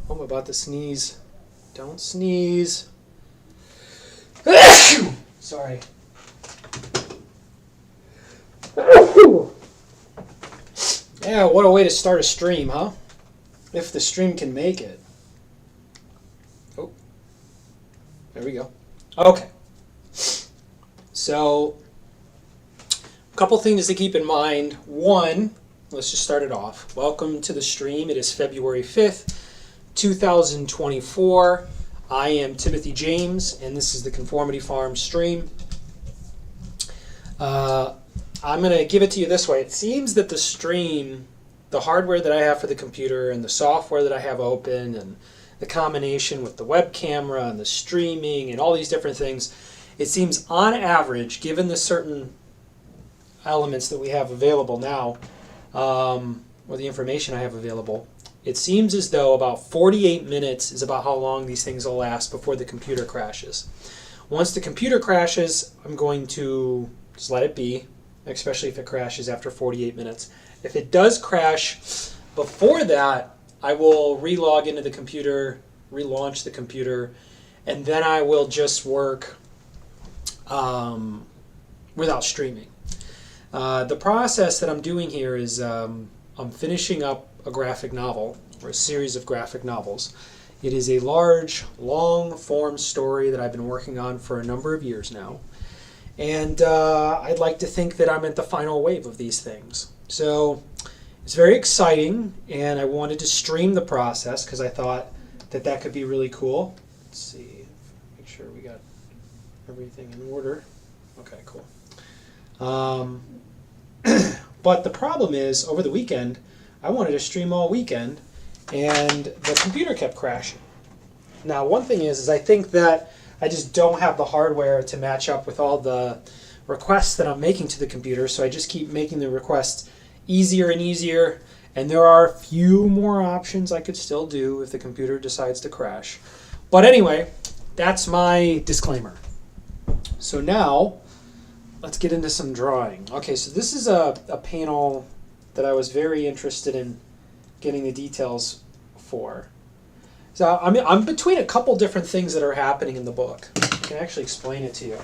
Oh, I'm about to sneeze. Don't sneeze. Sorry. Yeah, what a way to start a stream, huh? If the stream can make it. Oh, there we go. Okay. So, a couple things to keep in mind. One, let's just start it off. Welcome to the stream. It is February 5th, 2024. I am Timothy James, and this is the Conformity Farm stream. I'm going to give it to you this way. It seems that the stream, the hardware that I have for the computer and the software that I have open and the combination with the web camera and the streaming and all these different things, it seems on average, given the certain elements that we have available now, or the information I have available, it seems as though about 48 minutes is about how long these things will last before the computer crashes. Once the computer crashes, I'm going to just let it be, especially if it crashes after 48 minutes. If it does crash before that, I will relog into the computer, relaunch the computer, and then I will just work without streaming. The process that I'm doing here is I'm finishing up a graphic novel, or a series of graphic novels. It is a large, long-form story that I've been working on for a number of years now. And I'd like to think that I'm at the final wave of these things. So it's very exciting, and I wanted to stream the process because I thought that that could be really cool. Let's see, make sure we got everything in order. Okay, cool. But the problem is, over the weekend, I wanted to stream all weekend, and the computer kept crashing. Now, one thing is I think that I just don't have the hardware to match up with all the requests that I'm making to the computer, so I just keep making the requests easier and easier, and there are a few more options I could still do if the computer decides to crash. But anyway, that's my disclaimer. So now, let's get into some drawing. Okay, so this is a panel that I was very interested in getting the details for. So I'm between a couple different things that are happening in the book. I can actually explain it to you.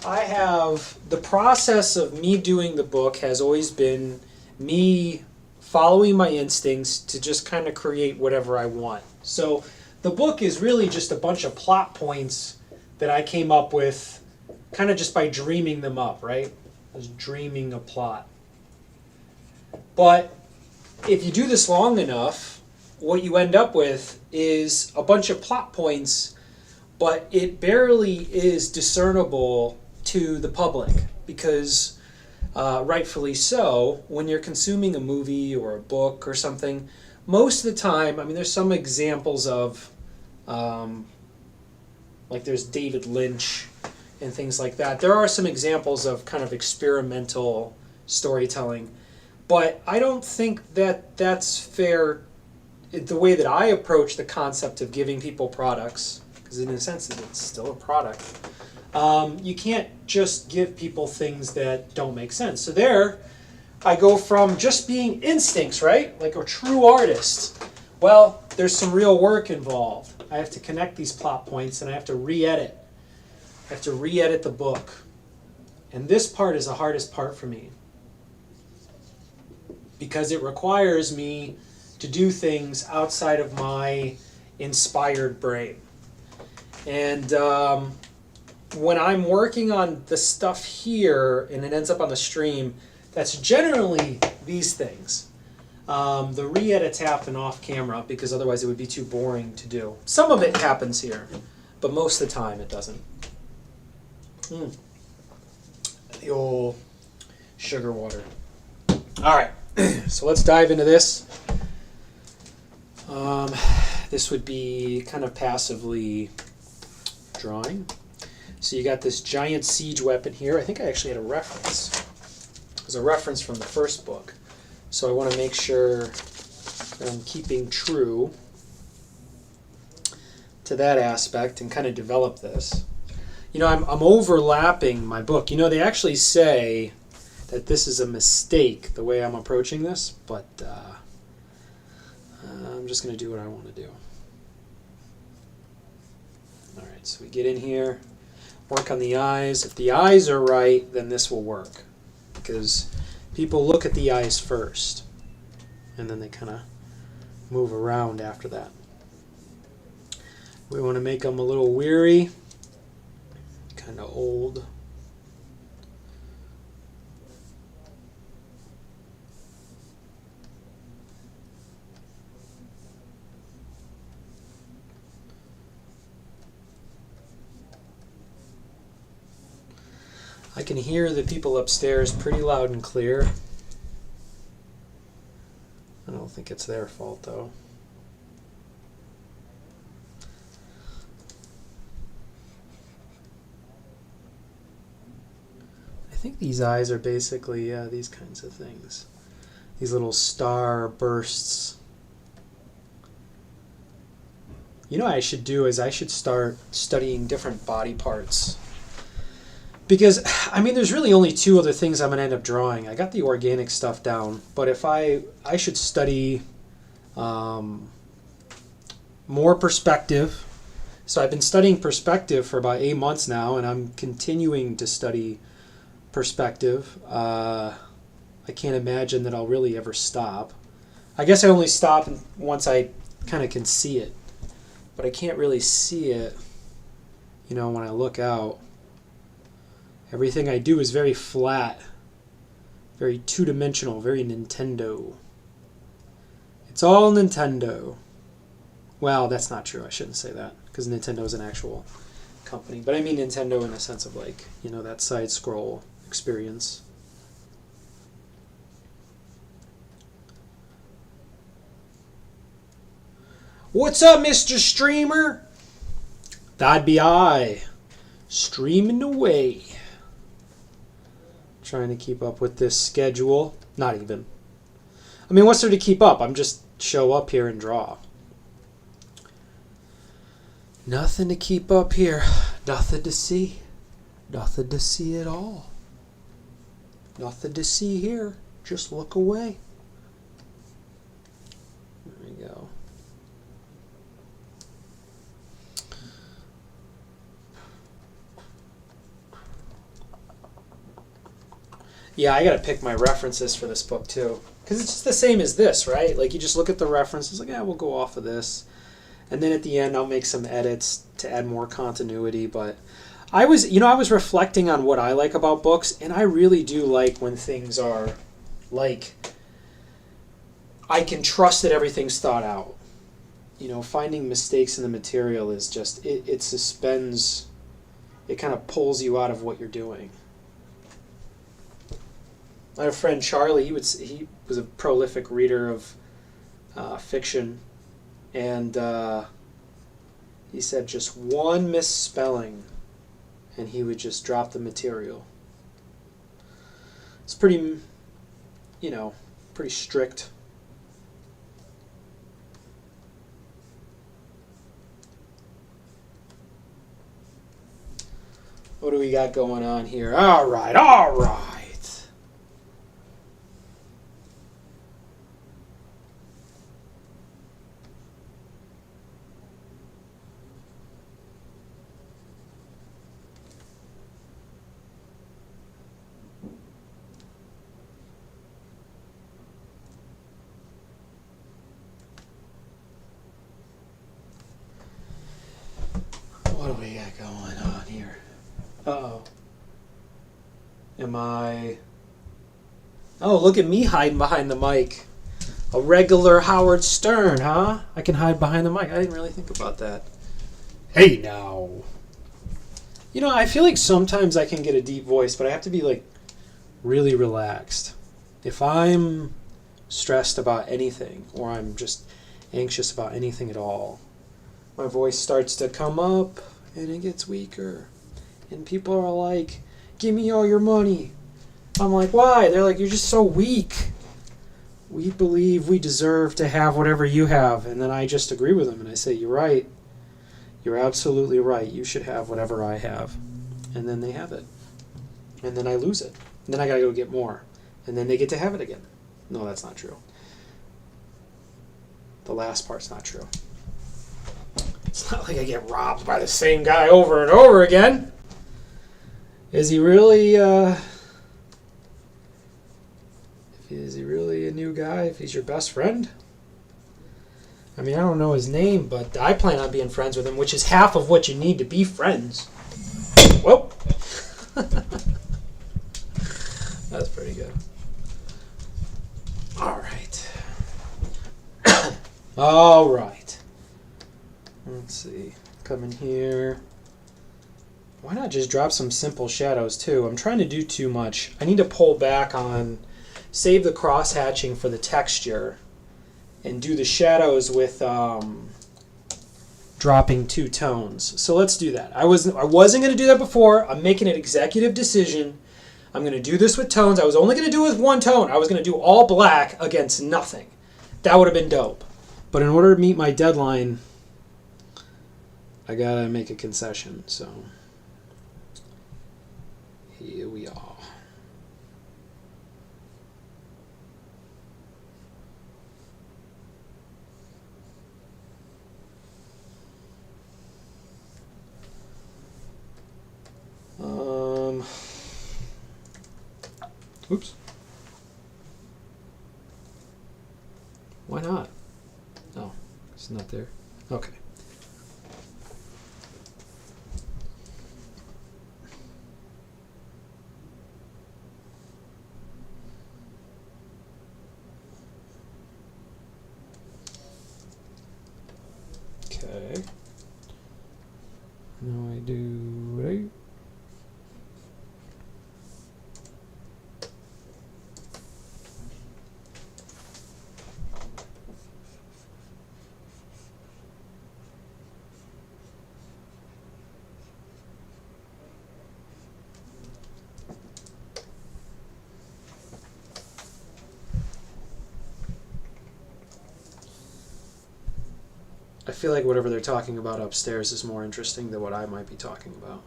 I have the process of me doing the book has always been me following my instincts to just kind of create whatever I want. So the book is really just a bunch of plot points that I came up with kind of just by dreaming them up, right? I was dreaming a plot. But if you do this long enough, what you end up with is a bunch of plot points, but it barely is discernible to the public because, rightfully so, when you're consuming a movie or a book or something, most of the time, I mean, there's some examples of, like there's David Lynch and things like that. There are some examples of kind of experimental storytelling, but I don't think that that's fair. The way that I approach the concept of giving people products, because in a sense it's still a product, you can't just give people things that don't make sense. So there, I go from just being instincts, right? Like a true artist. Well, there's some real work involved. I have to connect these plot points and I have to re-edit. I have to re-edit the book. And this part is the hardest part for me, because it requires me to do things outside of my inspired brain. And when I'm working on the stuff here and it ends up on the stream, that's generally these things. The re-edits happen off camera because otherwise it would be too boring to do. Some of it happens here, but most of the time it doesn't. The old sugar water. All right, so let's dive into this. This would be kind of passively drawing. So you got this giant siege weapon here. I think I actually had a reference. There's a reference from the first book. So I want to make sure that I'm keeping true to that aspect and kind of develop this. You know, I'm overlapping my book. You know, they actually say that this is a mistake, the way I'm approaching this, but I'm just going to do what I want to do. All right, so we get in here, work on the eyes. If the eyes are right, then this will work, because people look at the eyes first, and then they kind of move around after that. We want to make them a little weary, kind of old. I can hear the people upstairs pretty loud and clear. I don't think it's their fault though. I think these eyes are basically, these kinds of things. These little star bursts. You know what I should do is I should start studying different body parts. Because, I mean, there's really only two other things I'm going to end up drawing. I got the organic stuff down, but if I should study more perspective. So I've been studying perspective for about 8 months now, and I'm continuing to study perspective. I can't imagine that I'll really ever stop. I guess I only stop once I kind of can see it, but I can't really see it, you know, when I look out. Everything I do is very flat, very two-dimensional, very Nintendo. It's all Nintendo. Well, that's not true. I shouldn't say that, because Nintendo is an actual company. But I mean Nintendo in a sense of, like, you know, that side-scroll experience. What's up, Mr. Streamer? That'd be I, streaming away. Trying to keep up with this schedule. Not even. I mean, what's there to keep up? I'm just show up here and draw. Nothing to keep up here. Nothing to see. Nothing to see at all. Nothing to see here. Just look away. There we go. Yeah, I gotta pick my references for this book too, because it's just the same as this, right? Like, you just look at the references, like, yeah, we'll go off of this, and then at the end I'll make some edits to add more continuity. But I was reflecting on what I like about books, and I really do like when things are like, I can trust that everything's thought out. You know, finding mistakes in the material is just, it suspends, it kind of pulls you out of what you're doing. I have a friend, Charlie. He was a prolific reader of fiction, and he said just one misspelling, and he would just drop the material. It's pretty, you know, pretty strict. What do we got going on here? All right, all right. What do we got going on here? Uh-oh. Am I... Oh, look at me hiding behind the mic. A regular Howard Stern, huh? I can hide behind the mic. I didn't really think about that. Hey, now. You know, I feel like sometimes I can get a deep voice, but I have to be, like, really relaxed. If I'm stressed about anything, or I'm just anxious about anything at all, my voice starts to come up, and it gets weaker. And people are like, give me all your money. I'm like, why? They're like, you're just so weak. We believe we deserve to have whatever you have. And then I just agree with them, and I say, you're right. You're absolutely right. You should have whatever I have. And then they have it. And then I lose it. And then I gotta go get more. And then they get to have it again. No, that's not true. The last part's not true. It's not like I get robbed by the same guy over and over again. Is he really, is he really a new guy if he's your best friend? I mean, I don't know his name, but I plan on being friends with him, which is half of what you need to be friends. Whoa. That's pretty good. All right. All right. Let's see. Come in here. Why not just drop some simple shadows too? I'm trying to do too much. I need to pull back on, save the cross hatching for the texture, and do the shadows with dropping 2 tones. So let's do that. I wasn't going to do that before. I'm making an executive decision. I'm going to do this with tones. I was only going to do it with 1 tone. I was going to do all black against nothing. That would have been dope. But in order to meet my deadline, I got to make a concession. So here we are. Oops. Why not? Oh, it's not there. Okay. Okay. Now I do right. I feel like whatever they're talking about upstairs is more interesting than what I might be talking about.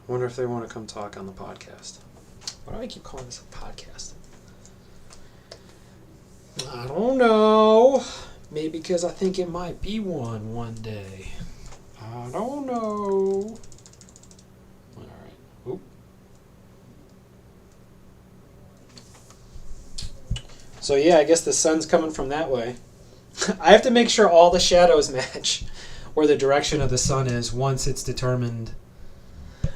I wonder if they want to come talk on the podcast. Why do I keep calling this a podcast? I don't know. Maybe because I think it might be one day. I don't know. All right. Oop. So yeah, I guess the sun's coming from that way. I have to make sure all the shadows match where the direction of the sun is once it's determined.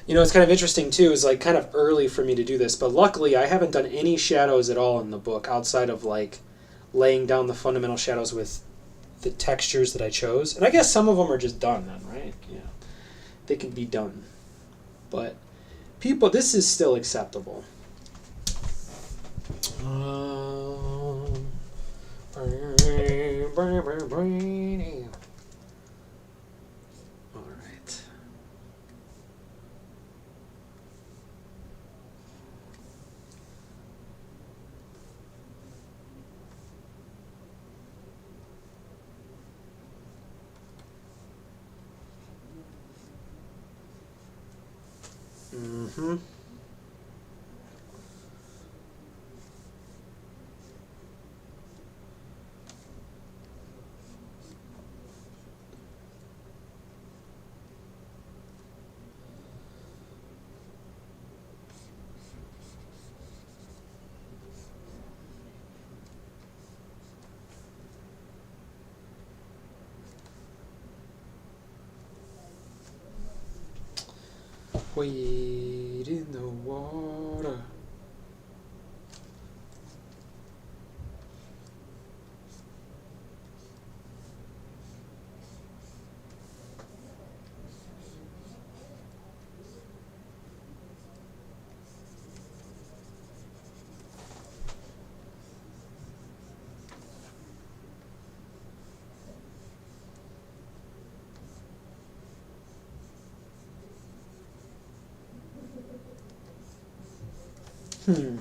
You know, it's kind of interesting too, it's like kind of early for me to do this, but luckily I haven't done any shadows at all in the book outside of like laying down the fundamental shadows with the textures that I chose. And I guess some of them are just done then, right? Yeah. They can be done. But people, this is still acceptable. All right. Mm-hmm. Wade in the water. Hmm.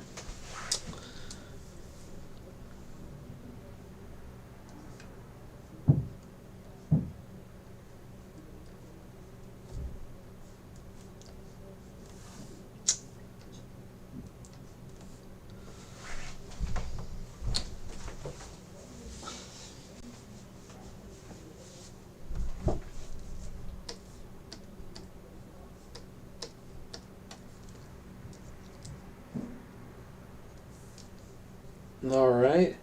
All right.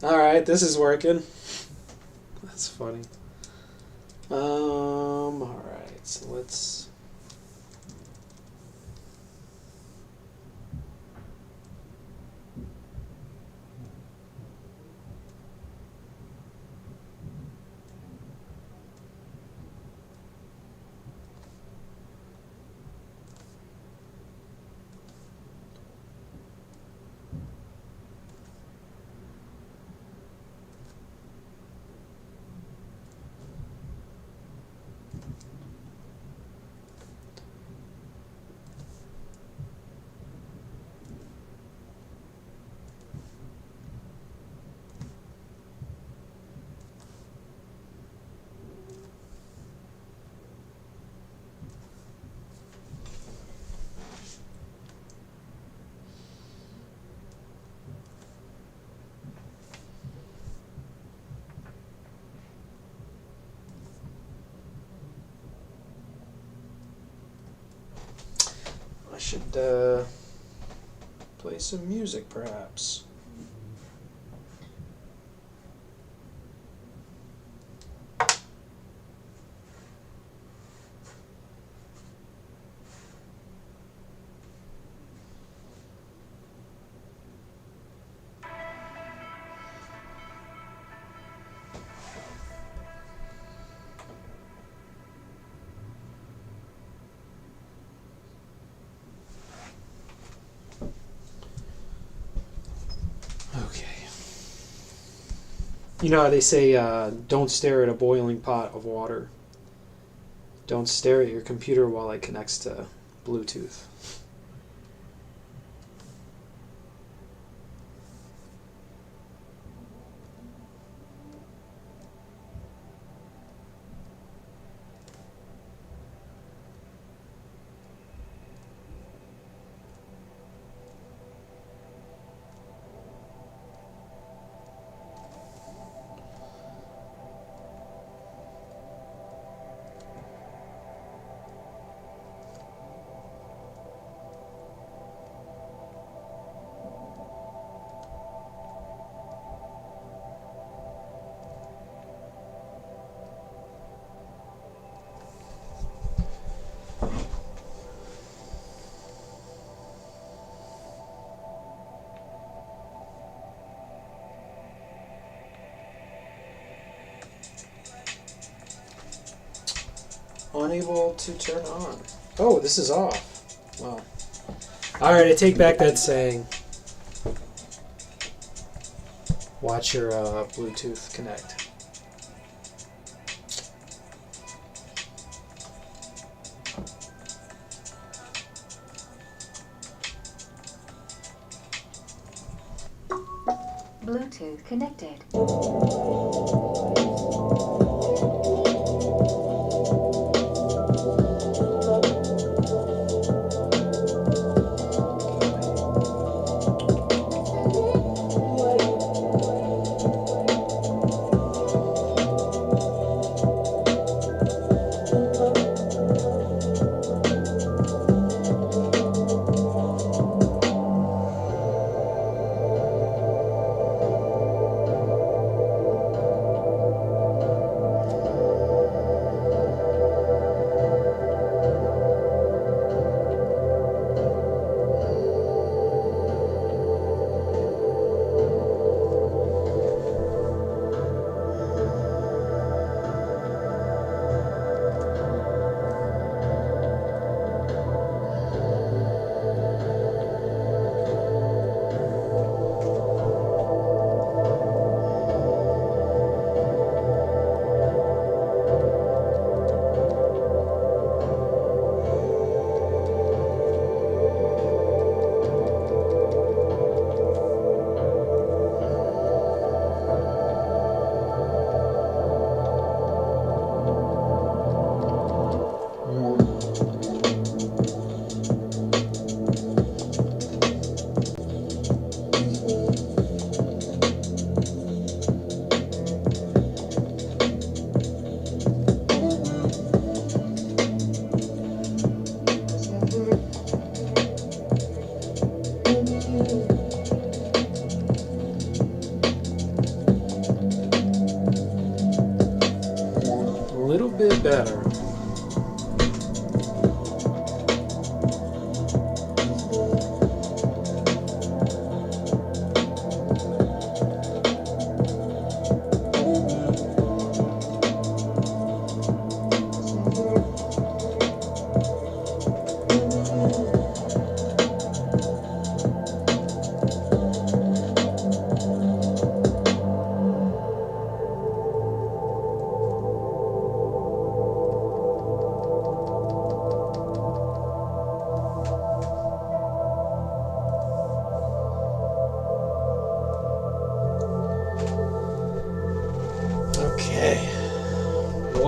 All right, this is working. That's funny. All right, so let's. I should play some music, perhaps. Okay. You know how they say, don't stare at a boiling pot of water. Don't stare at your computer while it connects to Bluetooth. Unable to turn on. Oh, this is off. Well. Alright, I take back that saying. Watch your Bluetooth connect. Bluetooth connected.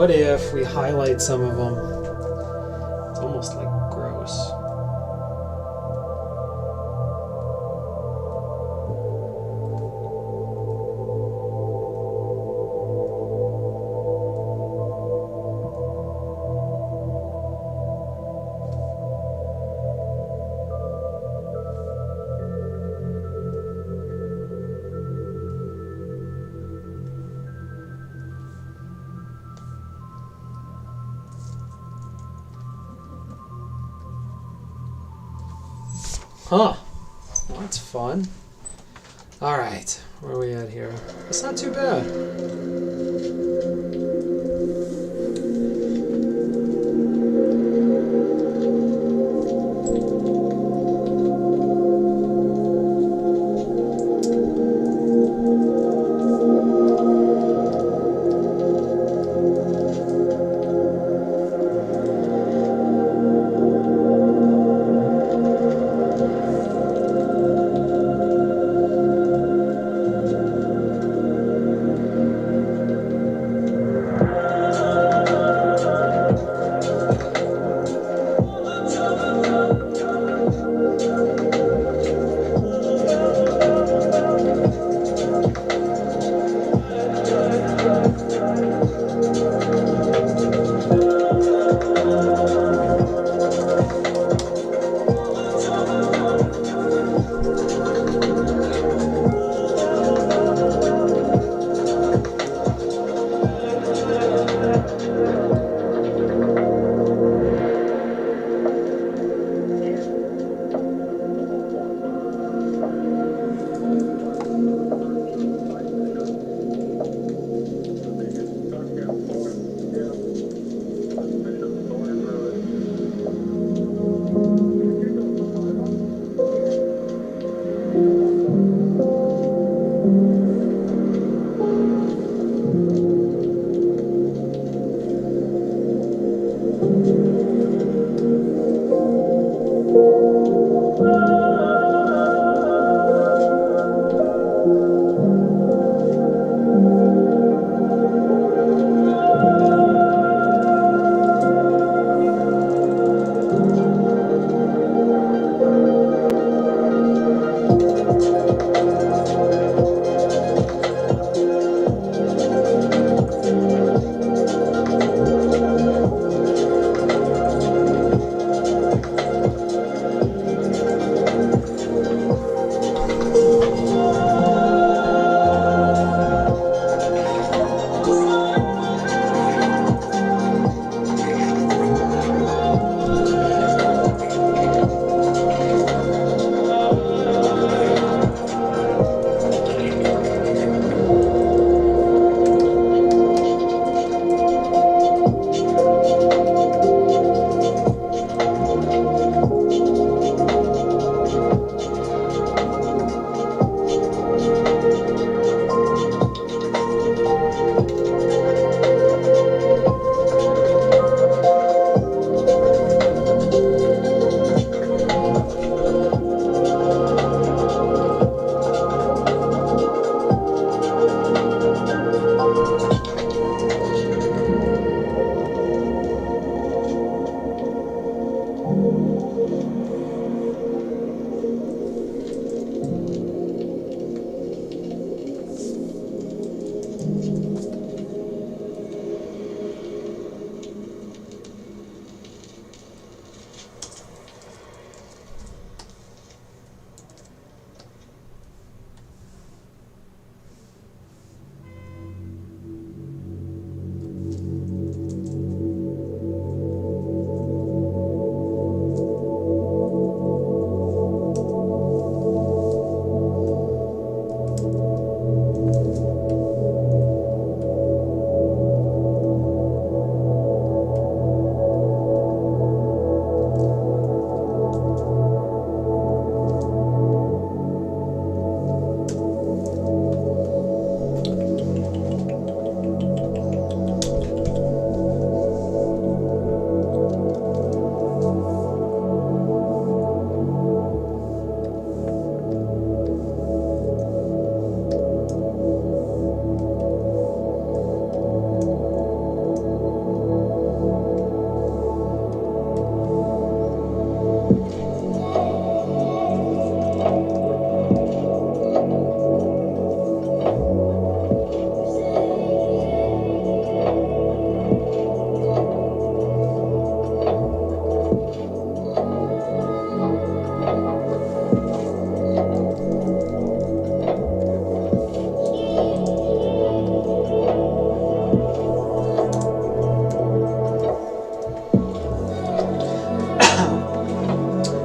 what if we highlight some of them? It's almost like gross. Huh. Well, that's fun. All right. Where are we at here? It's not too bad.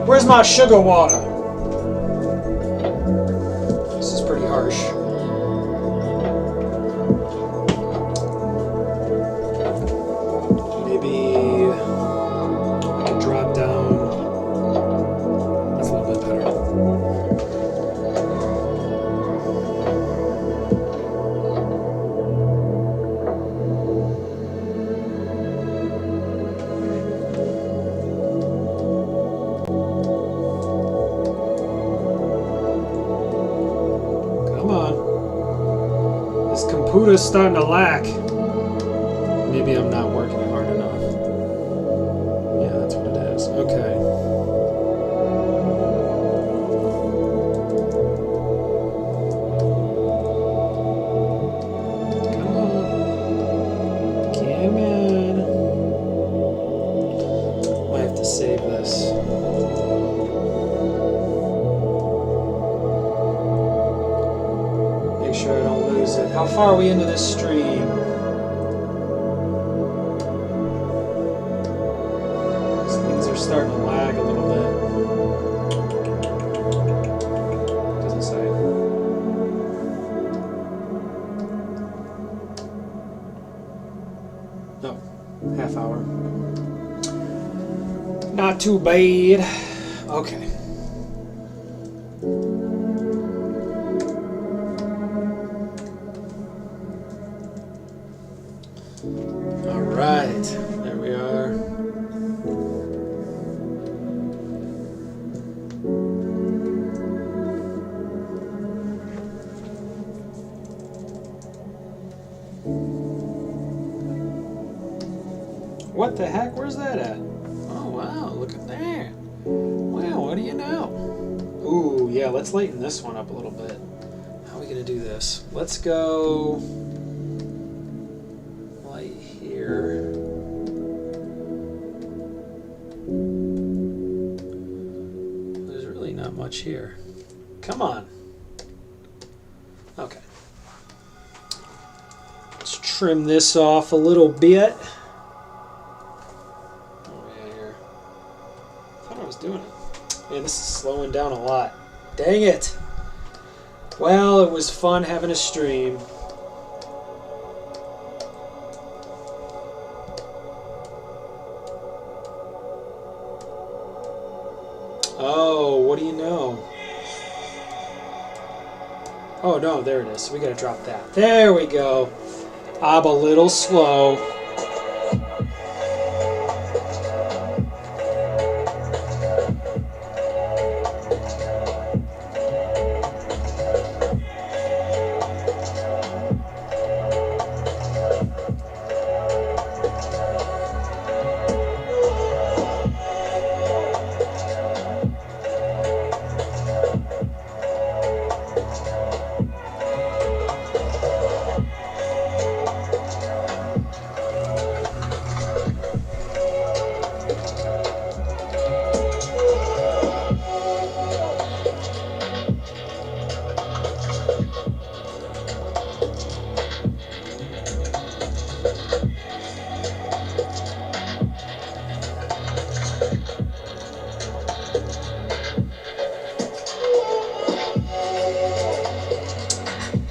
Where's my sugar water? This is pretty harsh. Maybe I can drop down. That's a little bit better. Come on. This computer's starting to lack. Maybe I'm not working it hard enough. Yeah, that's what it is. Okay. Come on. Come in. Might have to save this. Make sure I don't lose it. How far are we into this stream? Starting to lag a little bit. Doesn't say. No, half hour. Not too bad. Okay. All right, there we are. What the heck? Where's that at? Oh, wow. Look at that. Wow, what do you know? Ooh, yeah, let's lighten this one up a little bit. How are we going to do this? Let's go light here. There's really not much here. Come on. Okay. Let's trim this off a little bit. Doing it. Man, this is slowing down a lot. Dang it. Well, it was fun having a stream. Oh, what do you know? Oh, no, there it is. We gotta drop that. There we go. I'm a little slow.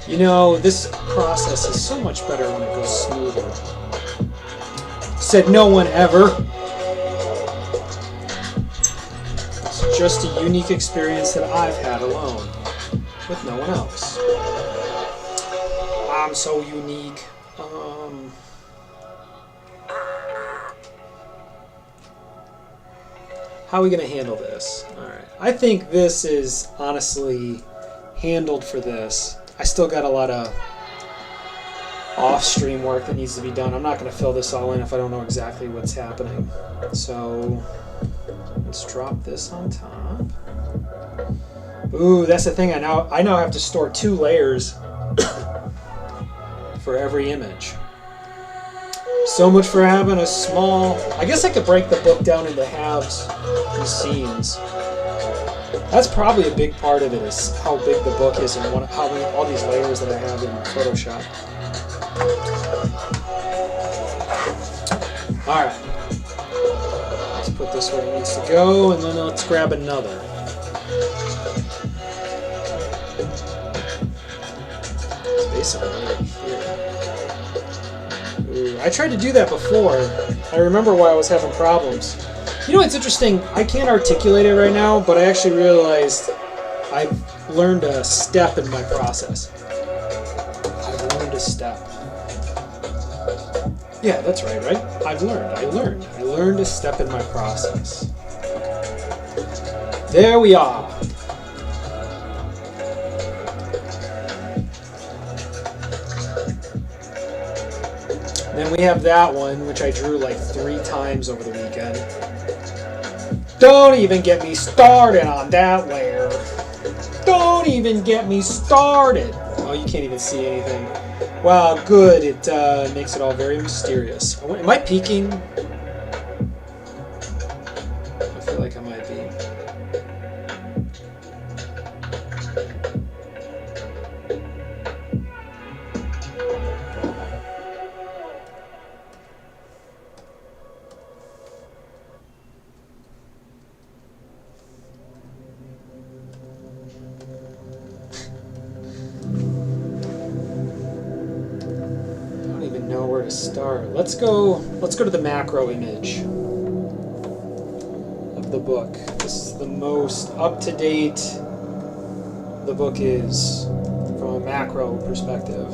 You know, this process is so much better when it goes smoother. Said no one ever. It's just a unique experience that I've had alone, with no one else. I'm so unique. How are we going to handle this? Alright. I think this is honestly handled for this. I still got a lot of off-stream work that needs to be done. I'm not going to fill this all in if I don't know exactly what's happening. So let's drop this on top. Ooh, that's the thing. I now have to store 2 layers for every image. So much for having a small... I guess I could break the book down into halves and scenes. That's probably a big part of it, is how big the book is and how many, all these layers that I have in Photoshop. Alright. Let's put put this where it needs to go, and then let's grab another. It's basically right here. Ooh, I tried to do that before. I remember why I was having problems. You know what's interesting? I can't articulate it right now, but I actually realized I've learned a step in my process. I've learned a step. Yeah, that's right, right? I learned a step in my process. There we are. Then we have that one, which I drew like 3 times over the weekend. Don't even get me started on that layer. Don't even get me started. Oh, you can't even see anything. Wow, good. It makes it all very mysterious. Am I peeking? I feel like I might be. Know where to start. Let's go to the macro image of the book. This is the most up-to-date the book is from a macro perspective.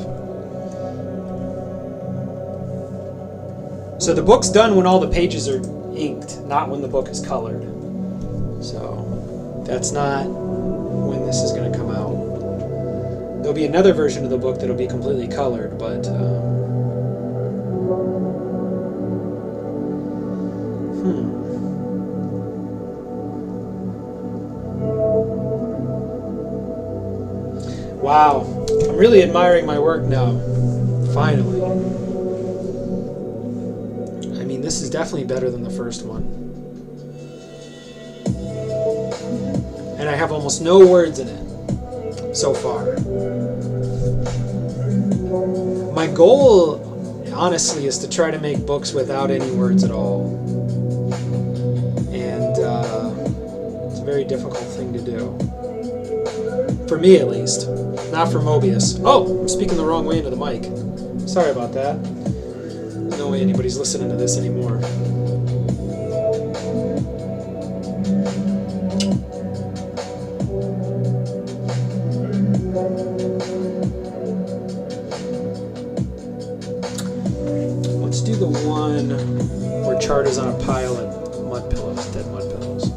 So the book's done when all the pages are inked, not when the book is colored. So that's not when this is going to come out. There'll be another version of the book that'll be completely colored, but wow, I'm really admiring my work now. Finally. I mean, this is definitely better than the first one. And I have almost no words in it so far. My goal, honestly, is to try to make books without any words at all. And it's a very difficult thing to do. For me, at least. Not for Mobius. Oh, I'm speaking the wrong way into the mic. Sorry about that. No way anybody's listening to this anymore. Let's do the one where Chart is on a pile of mud pillows, dead mud pillows.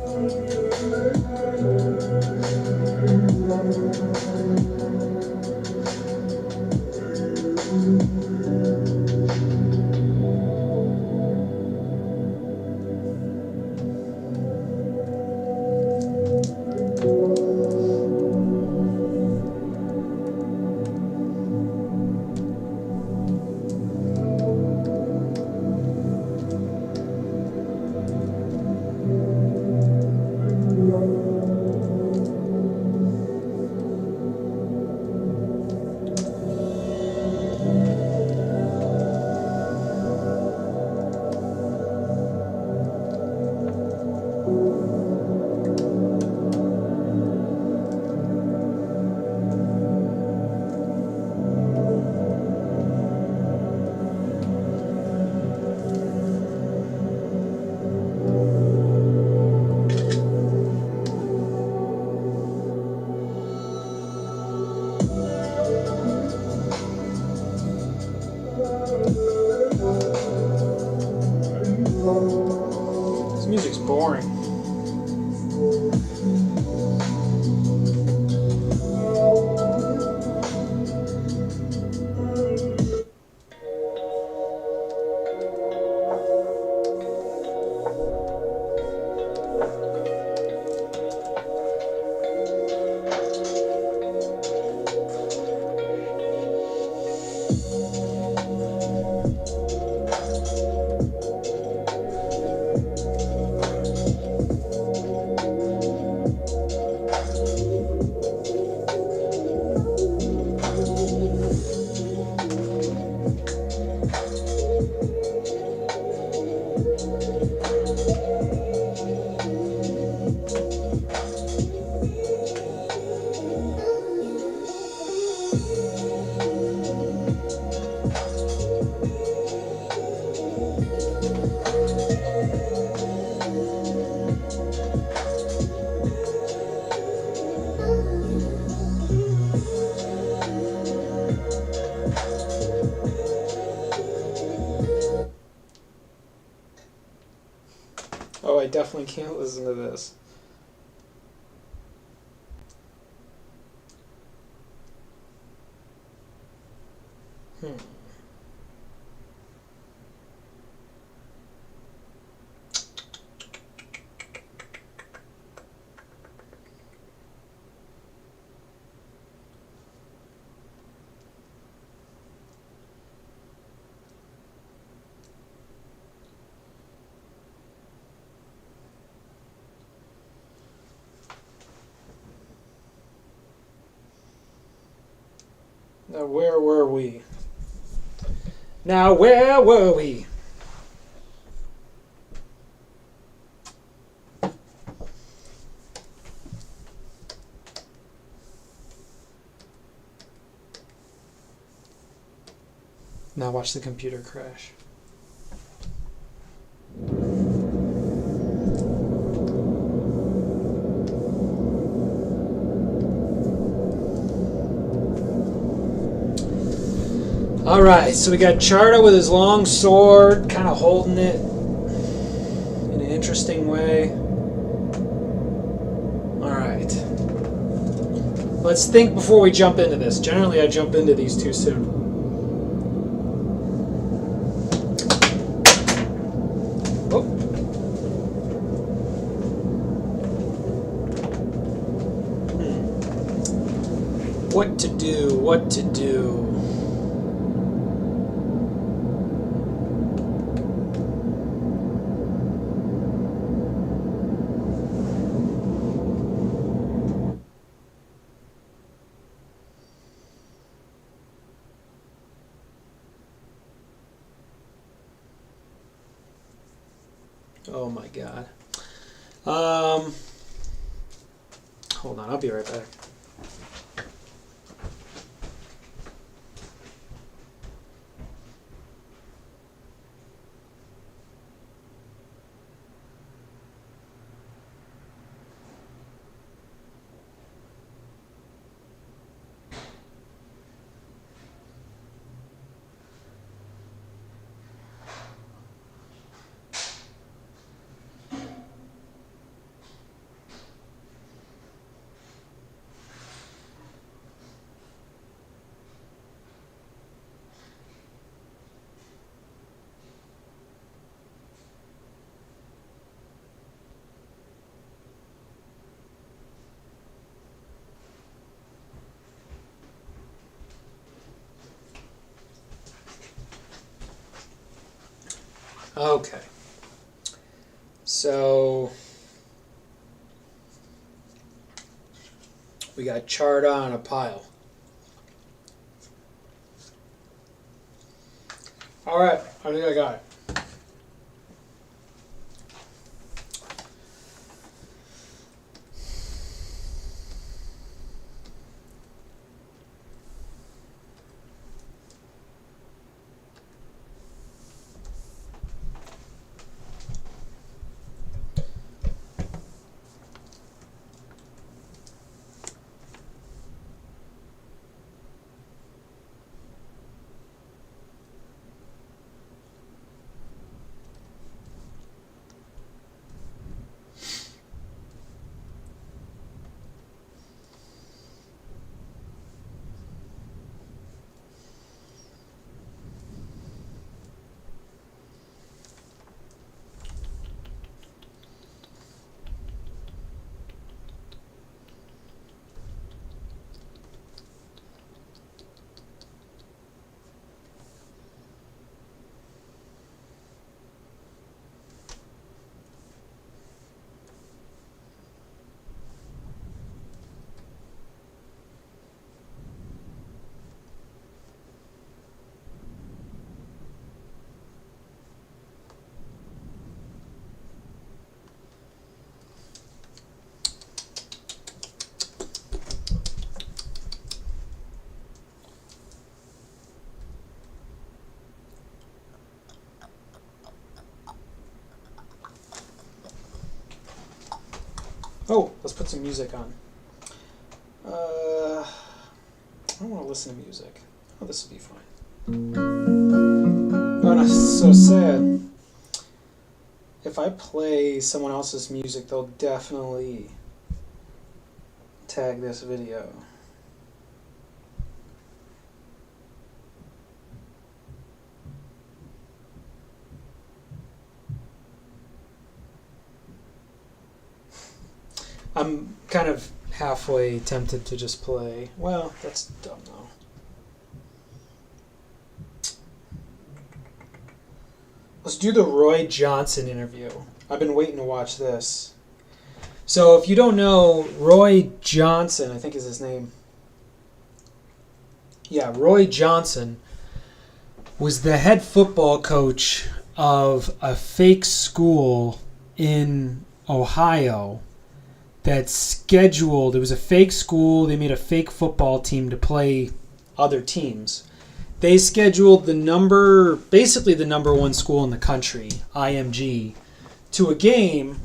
definitely can't listen to this. Now, where were we? Now, where were we? Now watch the computer crash. Alright, so we got Charda with his long sword, kind of holding it in an interesting way. Alright. Let's think before we jump into this. Generally, I jump into these too soon. Oh. What to do? What to do? Oh my god. Hold on, I'll be right back. Okay. So we got Charda on a pile. Alright, I think I got it. Oh, let's put some music on. I don't want to listen to music. Oh, this will be fine. Oh, no, so sad. if I play someone else's music, they'll definitely tag this video. I'm kind of halfway tempted to just play. Well, that's dumb though. Let's do the Roy Johnson interview. I've been waiting to watch this. So if you don't know, Roy Johnson, I think is his name. Yeah, Roy Johnson was the head football coach of a fake school in Ohio that scheduled, it was a fake school, they made a fake football team to play other teams. They scheduled basically the number one school in the country, IMG, to a game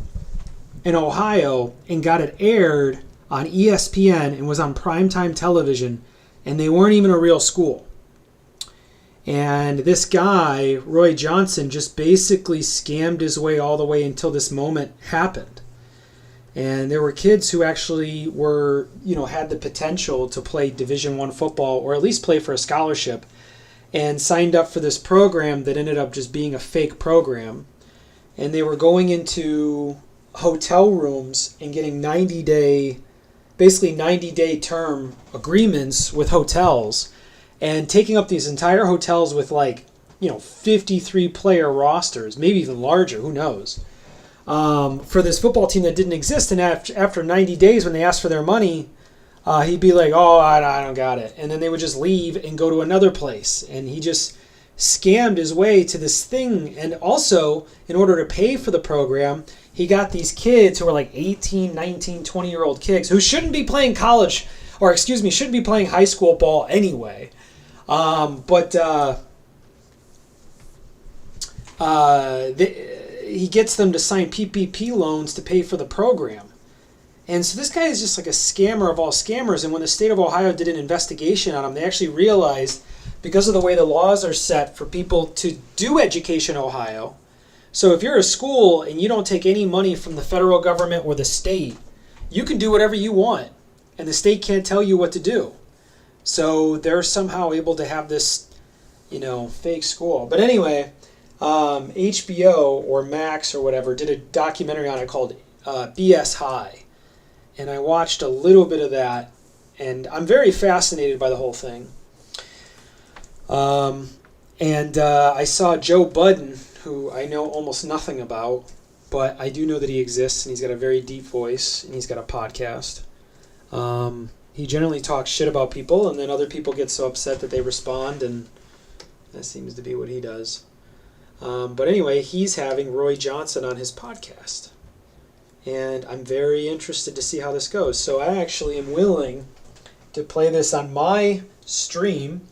in Ohio and got it aired on ESPN and was on primetime television, and they weren't even a real school. And this guy, Roy Johnson, just basically scammed his way all the way until this moment happened. And there were kids who actually were, had the potential to play Division I football or at least play for a scholarship and signed up for this program that ended up just being a fake program. And they were going into hotel rooms and getting 90-day term agreements with hotels and taking up these entire hotels with 53 player rosters, maybe even larger, who knows, for this football team that didn't exist. And after 90 days, when they asked for their money, he'd be like, oh, I don't got it. And then they would just leave and go to another place. And he just scammed his way to this thing. And also, in order to pay for the program, he got these kids who were like 18, 19, 20-year-old kids who shouldn't be playing shouldn't be playing high school ball anyway. He gets them to sign PPP loans to pay for the program. And so this guy is just like a scammer of all scammers. And when the state of Ohio did an investigation on him, they actually realized, because of the way the laws are set for people to do Education Ohio, so if you're a school and you don't take any money from the federal government or the state, you can do whatever you want. And the state can't tell you what to do. So they're somehow able to have this, fake school. But anyway, HBO or Max or whatever did a documentary on it called BS High. And I watched a little bit of that, and I'm very fascinated by the whole thing. I saw Joe Budden, who I know almost nothing about, but I do know that he exists, and he's got a very deep voice, and he's got a podcast. He generally talks shit about people, and then other people get so upset that they respond, and that seems to be what he does. But anyway, he's having Roy Johnson on his podcast. And I'm very interested to see how this goes. So I actually am willing to play this on my stream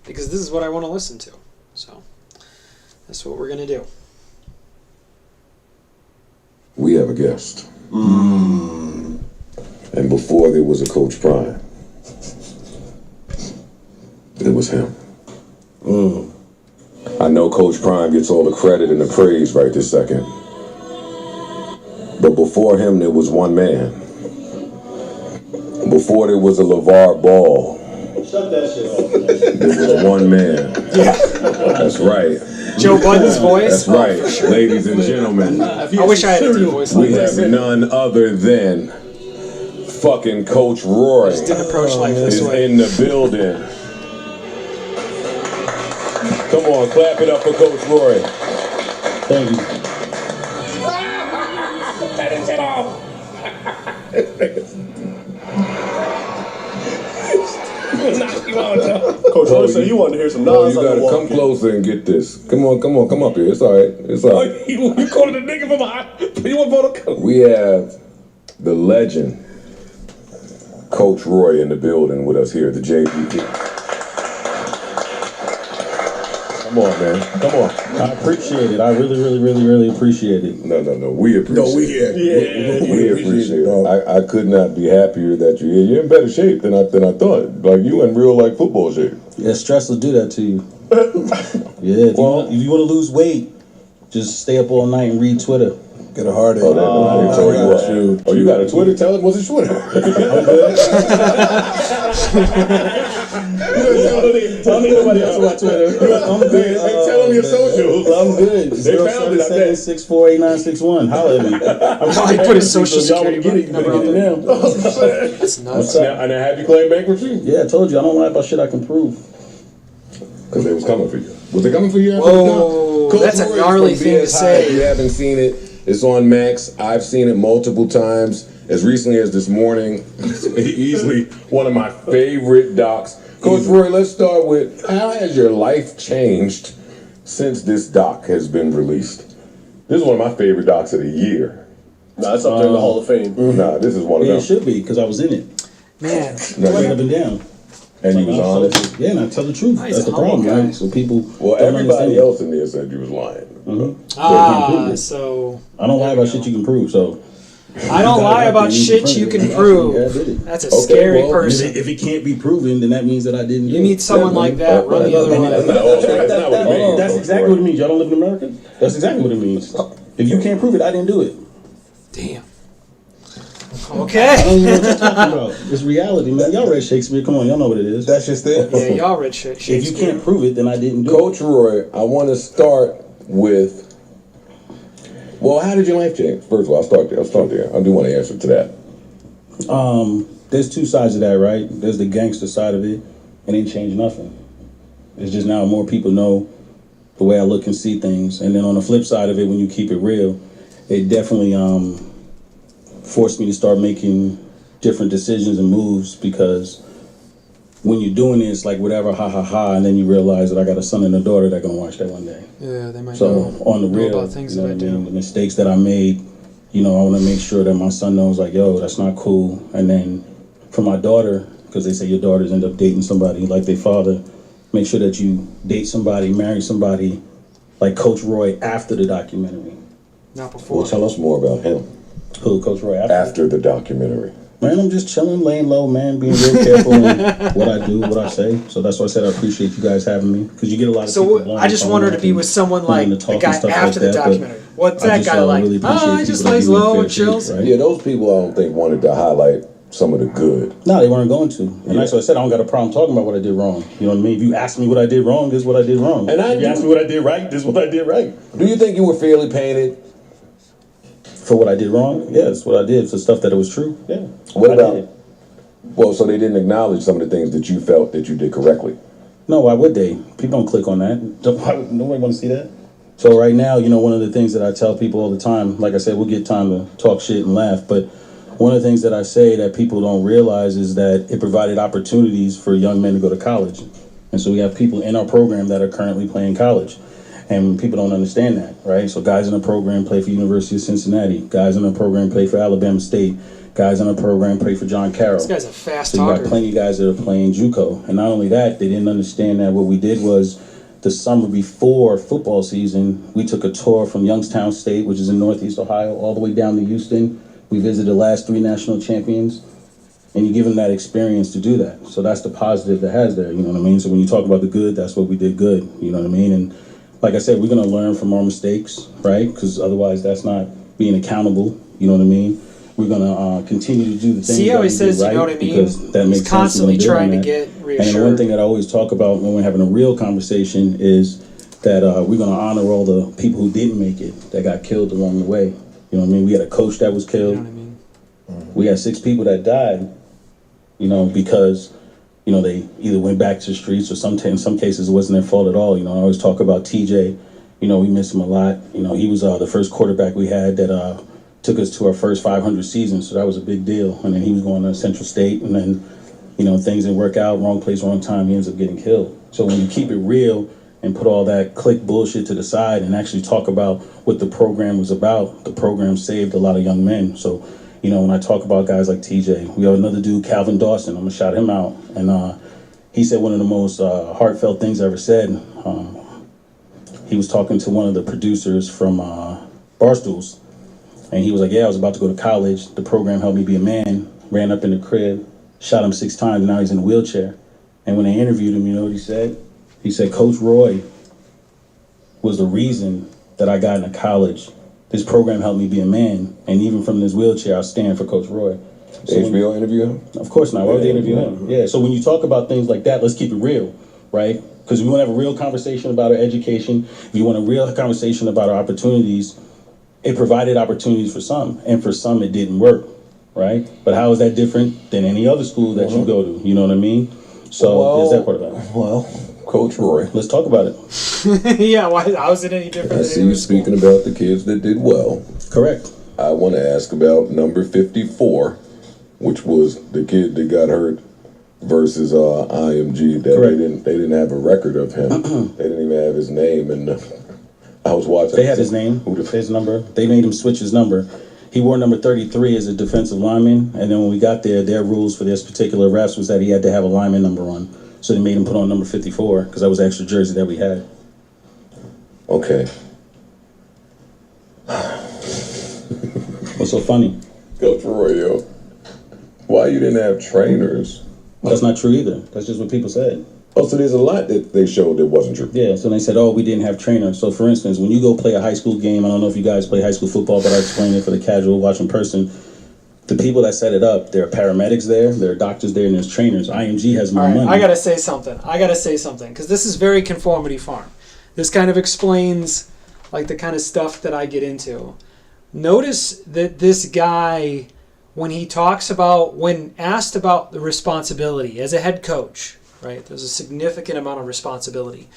because this is what I want to listen to. So that's what we're going to do. We have a guest. And before there was a Coach Prime, it was him. I know Coach Prime gets all the credit and the praise right this second. But before him, there was one man. Before there was a LeVar Ball, Shut that shit off. there was one man. Yeah. That's right. Joe Budden's voice? That's right. Sure. Ladies and gentlemen, I wish I had a deep voice like we have this. none other than fucking Coach Roy Just didn't approach life this is way. in the building. Come on, clap it up for Coach Roy. Thank you. Coach Roy said you wanted to hear some No, Nas. you gotta come closer and get this. Come on, come up here. It's all right. It's all right. You called it a nigga from behind. You want to vote? We have the legend, Coach Roy, in the building with us here at the JPP. Come on, man. Come on. I appreciate it. I really appreciate it. No. We appreciate it. We appreciate it. I could not be happier that you're here. You're in better shape than I thought. Like, you in real life football shape. Yeah, stress will do that to you. Yeah, if you want to lose weight, Just stay up all night and read Twitter. Get a heartache. Oh, that tore you up. Oh, you got a Twitter? Tell him what's his Twitter. Tell me nobody else about Twitter. I'm good. Tell them your socials. I'm good. They found it, I bet. 077-648-961. Holla at me. He put his social security Y'all get number it on there. now. That's nuts. And I have you claim bankruptcy? Yeah, I told you I don't lie about shit I can prove. Because they was coming for you. Was they coming for you? Whoa, that's a gnarly thing to say. If you haven't seen it, it's on Max. I've seen it multiple times. As recently as this morning. Easily one of my favorite docs. Coach Roy, let's start with, how has your life changed since this doc has been released? This is one of my favorite docs of the year. Nah, it's up there in the Hall of Fame. Nah, this is one of Yeah, them. it should be, because I was in it. Man, Right up and down. And you was honest. Yeah, and I tell the truth. He's That's a the problem, humble guy. right? So people Well, don't everybody understand. else in there said you was lying. so I don't lie about shit you can prove, so. I don't lie about shit you can prove. Yeah, I did it. That's a scary well, person. If it can't be proven, then that means that I didn't. You need someone like that. Run the other way. That's not what it means. That's exactly what it means. Y'all don't live in America? That's exactly what it means. If you can't prove it, I didn't do it. Damn. I don't Okay. even know what you're talking about. It's reality, man. Y'all read Shakespeare. Come on, y'all know what it is. That shit's there. Yeah, y'all read shit. If you Shakespeare. can't prove it, then I didn't do Coach Roy, I want to start with, well, how did your life change? First of all, I'll start there. I do want to answer to that. it. There's two sides of that, right? There's the gangster side of it. It ain't changed nothing. It's just now more people know the way I look and see things. And then on the flip side of it, when you keep it real, it definitely forced me to start making different decisions and moves, because when you're doing this, like whatever, ha ha ha, and then you realize that I got a son and a daughter that gonna watch that one day. Yeah, they might So know, on the know real, about things you know that I what I mean? do. The mistakes that I made, you know, I want to make sure that my son knows, like, yo, that's not cool. And then for my daughter, because they say your daughters end up dating somebody like their father, make sure that you date somebody, marry somebody like Coach Roy after the documentary. Not before. Well, tell us more about him Who, Coach Roy? after the documentary. Man, I'm just chilling, laying low, man, being real careful in what I do, what I say. So that's why I said I appreciate you guys having me, because you get a lot of people. So I just want her to be with someone like the guy after the documentary. What's that guy like? Really He just lays low and chills. Right? Yeah, those people I don't think wanted to highlight some of the good. No, they weren't going to. And that's why I said I don't got a problem talking about what I did wrong. You know what I mean? If you ask me what I did wrong, this is what I did wrong. And if you ask me what I did right, this is what I did right. Do you think you were fairly painted? For what I did wrong? Yeah, that's what I did. For stuff that it was true? Yeah. What I about? did it. Well, so they didn't acknowledge some of the things that you felt that you did correctly. No, why would they? People don't click on that. Why would nobody want to see that? So right now, you know, one of the things that I tell people all the time, like I said, we'll get time to talk shit and laugh, but one of the things that I say that people don't realize is that it provided opportunities for young men to go to college. And so we have people in our program that are currently playing college. And people don't understand that, right? So guys in the program play for University of Cincinnati. Guys in the program play for Alabama State. Guys in the program play for John Carroll. This guy's a fast So you got talker. plenty of guys that are playing JUCO. And not only that, they didn't understand that what we did was the summer before football season, we took a tour from Youngstown State, which is in Northeast Ohio, all the way down to Houston. We visited the last 3 national champions. And you give them that experience to do that. So that's the positive that has there, you know what I mean? So when you talk about the good, that's what we did good, you know what I mean? And like I said, we're going to learn from our mistakes, right? Because otherwise that's not being accountable, you know what I mean? We're going to continue to do the things See how that he we says, did right, you know what I mean? because that He's makes sense. constantly We're gonna trying to build on get that. reassured. And one thing that I always talk about when we're having a real conversation is that we're going to honor all the people who didn't make it, that got killed along the way. You know what I mean? We had a coach that was You killed. know what I mean? We had 6 people that died, you know, because, you know, they either went back to the streets or in some cases it wasn't their fault at all. You know, I always talk about TJ. You know, we miss him a lot. You know, he was the first quarterback we had that took us to our first 500 season, so that was a big deal. And then he was going to Central State, and then, you know, things didn't work out, wrong place, wrong time, he ends up getting killed. So when you keep it real and put all that click bullshit to the side and actually talk about what the program was about, the program saved a lot of young men. So, you know, when I talk about guys like TJ, we have another dude, Calvin Dawson, I'm gonna shout him out. And he said one of the most heartfelt things I ever said. He was talking to one of the producers from Barstools. And he was like, yeah, I was about to go to college. The program helped me be a man. Ran up in the crib, shot him 6 times, and now he's in a wheelchair. And when they interviewed him, you know what he said? He said, Coach Roy was the reason that I got into college, this program helped me be a man. And even from this wheelchair, I stand for Coach Roy. So HBO interview him? Of course not. Why would they interview him? Yeah. So when you talk about things like that, let's keep it real, right? Because we want to have a real conversation about our education. If you want a real conversation about our opportunities, it provided opportunities for some, and for some it didn't work, right? But how is that different than any other school that you go to? You know what I mean? So there's that part of it. Well, Coach Roy. Let's talk about it. Yeah, how is it any different I than see any you other school? speaking about the kids that did well. Correct. I want to ask about number 54, which was the kid that got hurt versus IMG. That Correct. they didn't have a record of him. They didn't even have his name. And I was watching. They had his name, his number. They made him switch his number. He wore number 33 as a defensive lineman, and then when we got there, their rules for this particular refs was that he had to have a lineman number on. So they made him put on number 54 because that was the extra jersey that we had. Okay. What's so funny? Coach Roy, yo, why you didn't have trainers? That's not true either. That's just what people said. Oh, so there's a lot that they showed that wasn't true. Yeah, so they said, oh, we didn't have trainers. So for instance, when you go play a high school game, I don't know if you guys play high school football, but I explain it for the casual watching person. The people that set it up, there are paramedics there are doctors there, and there's trainers. IMG has more money. I gotta say something, because this is very Conformity Farm. This kind of explains like the kind of stuff that I get into. Notice that this guy, when asked about the responsibility as a head coach, right? There's a significant amount of responsibility.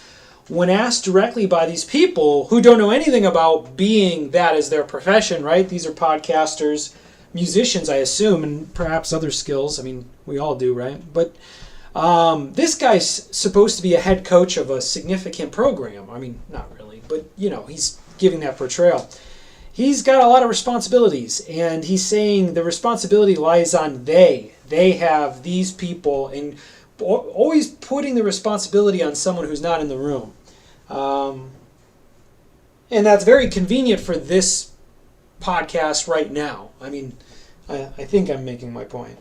When asked directly by these people who don't know anything about being that as their profession, right? These are podcasters, musicians, I assume, and perhaps other skills. I mean, we all do, right? But this guy's supposed to be a head coach of a significant program. I mean, not really, but he's giving that portrayal. He's got a lot of responsibilities, and he's saying the responsibility lies on they. They have these people, and always putting the responsibility on someone who's not in the room. And that's very convenient for this podcast right now. I mean, I think I'm making my point.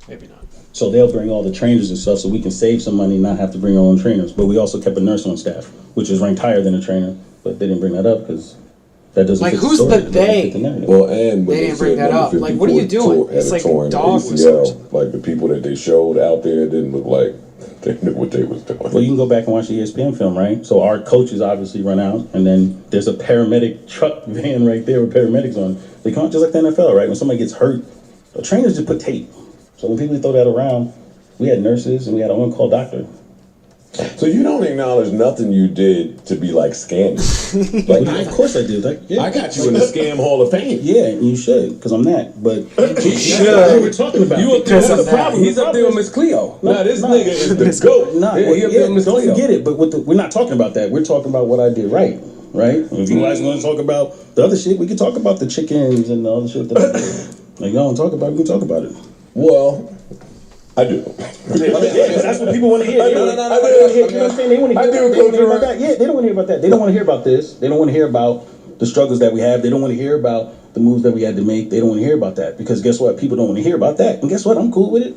Maybe not. So they'll bring all the trainers and stuff so we can save some money and not have to bring our own trainers. But we also kept a nurse on staff, which is ranked higher than a trainer. But they didn't bring that up because that doesn't fit who's the story. the they? Well, and when They didn't bring that up. Like, what are you doing? It's like dog whistle or something. Like the people that they showed out there didn't look like they knew what they was doing. Well, you can go back and watch the ESPN film, right? So our coaches obviously run out, and then there's a paramedic truck van right there with paramedics on. They come out just like the NFL, right? When somebody gets hurt, the trainers just put tape. So when people throw that around, we had nurses and we had an on-call doctor. So you don't acknowledge nothing you did to be like scamming. Of course I did. I got you in the Scam Hall of Fame. Yeah, you should, because I'm that. But You should. that's what we're talking about. You up there Because with of the that. problem. He's up there with Miss Cleo. Nah, this nigga is the GOAT. Nah, Yeah, he up there with Miss don't Cleo. forget it. But we're not talking about that. We're talking about what I did right. If you guys want to talk about the other shit, we can talk about the chickens and the other shit that I did. Like, y'all don't talk about it, we can talk about it. Well, I do. Yeah, that's what people want to hear. I do. You know what I'm saying? They want to hear, I do, they wanna hear Coach about that. Yeah, they don't want to hear about that. They don't want to hear about this. They don't want to hear about the struggles that we have. They don't want to hear about the moves that we had to make. They don't want to hear about that because guess what? People don't want to hear about that. And guess what? I'm cool with it.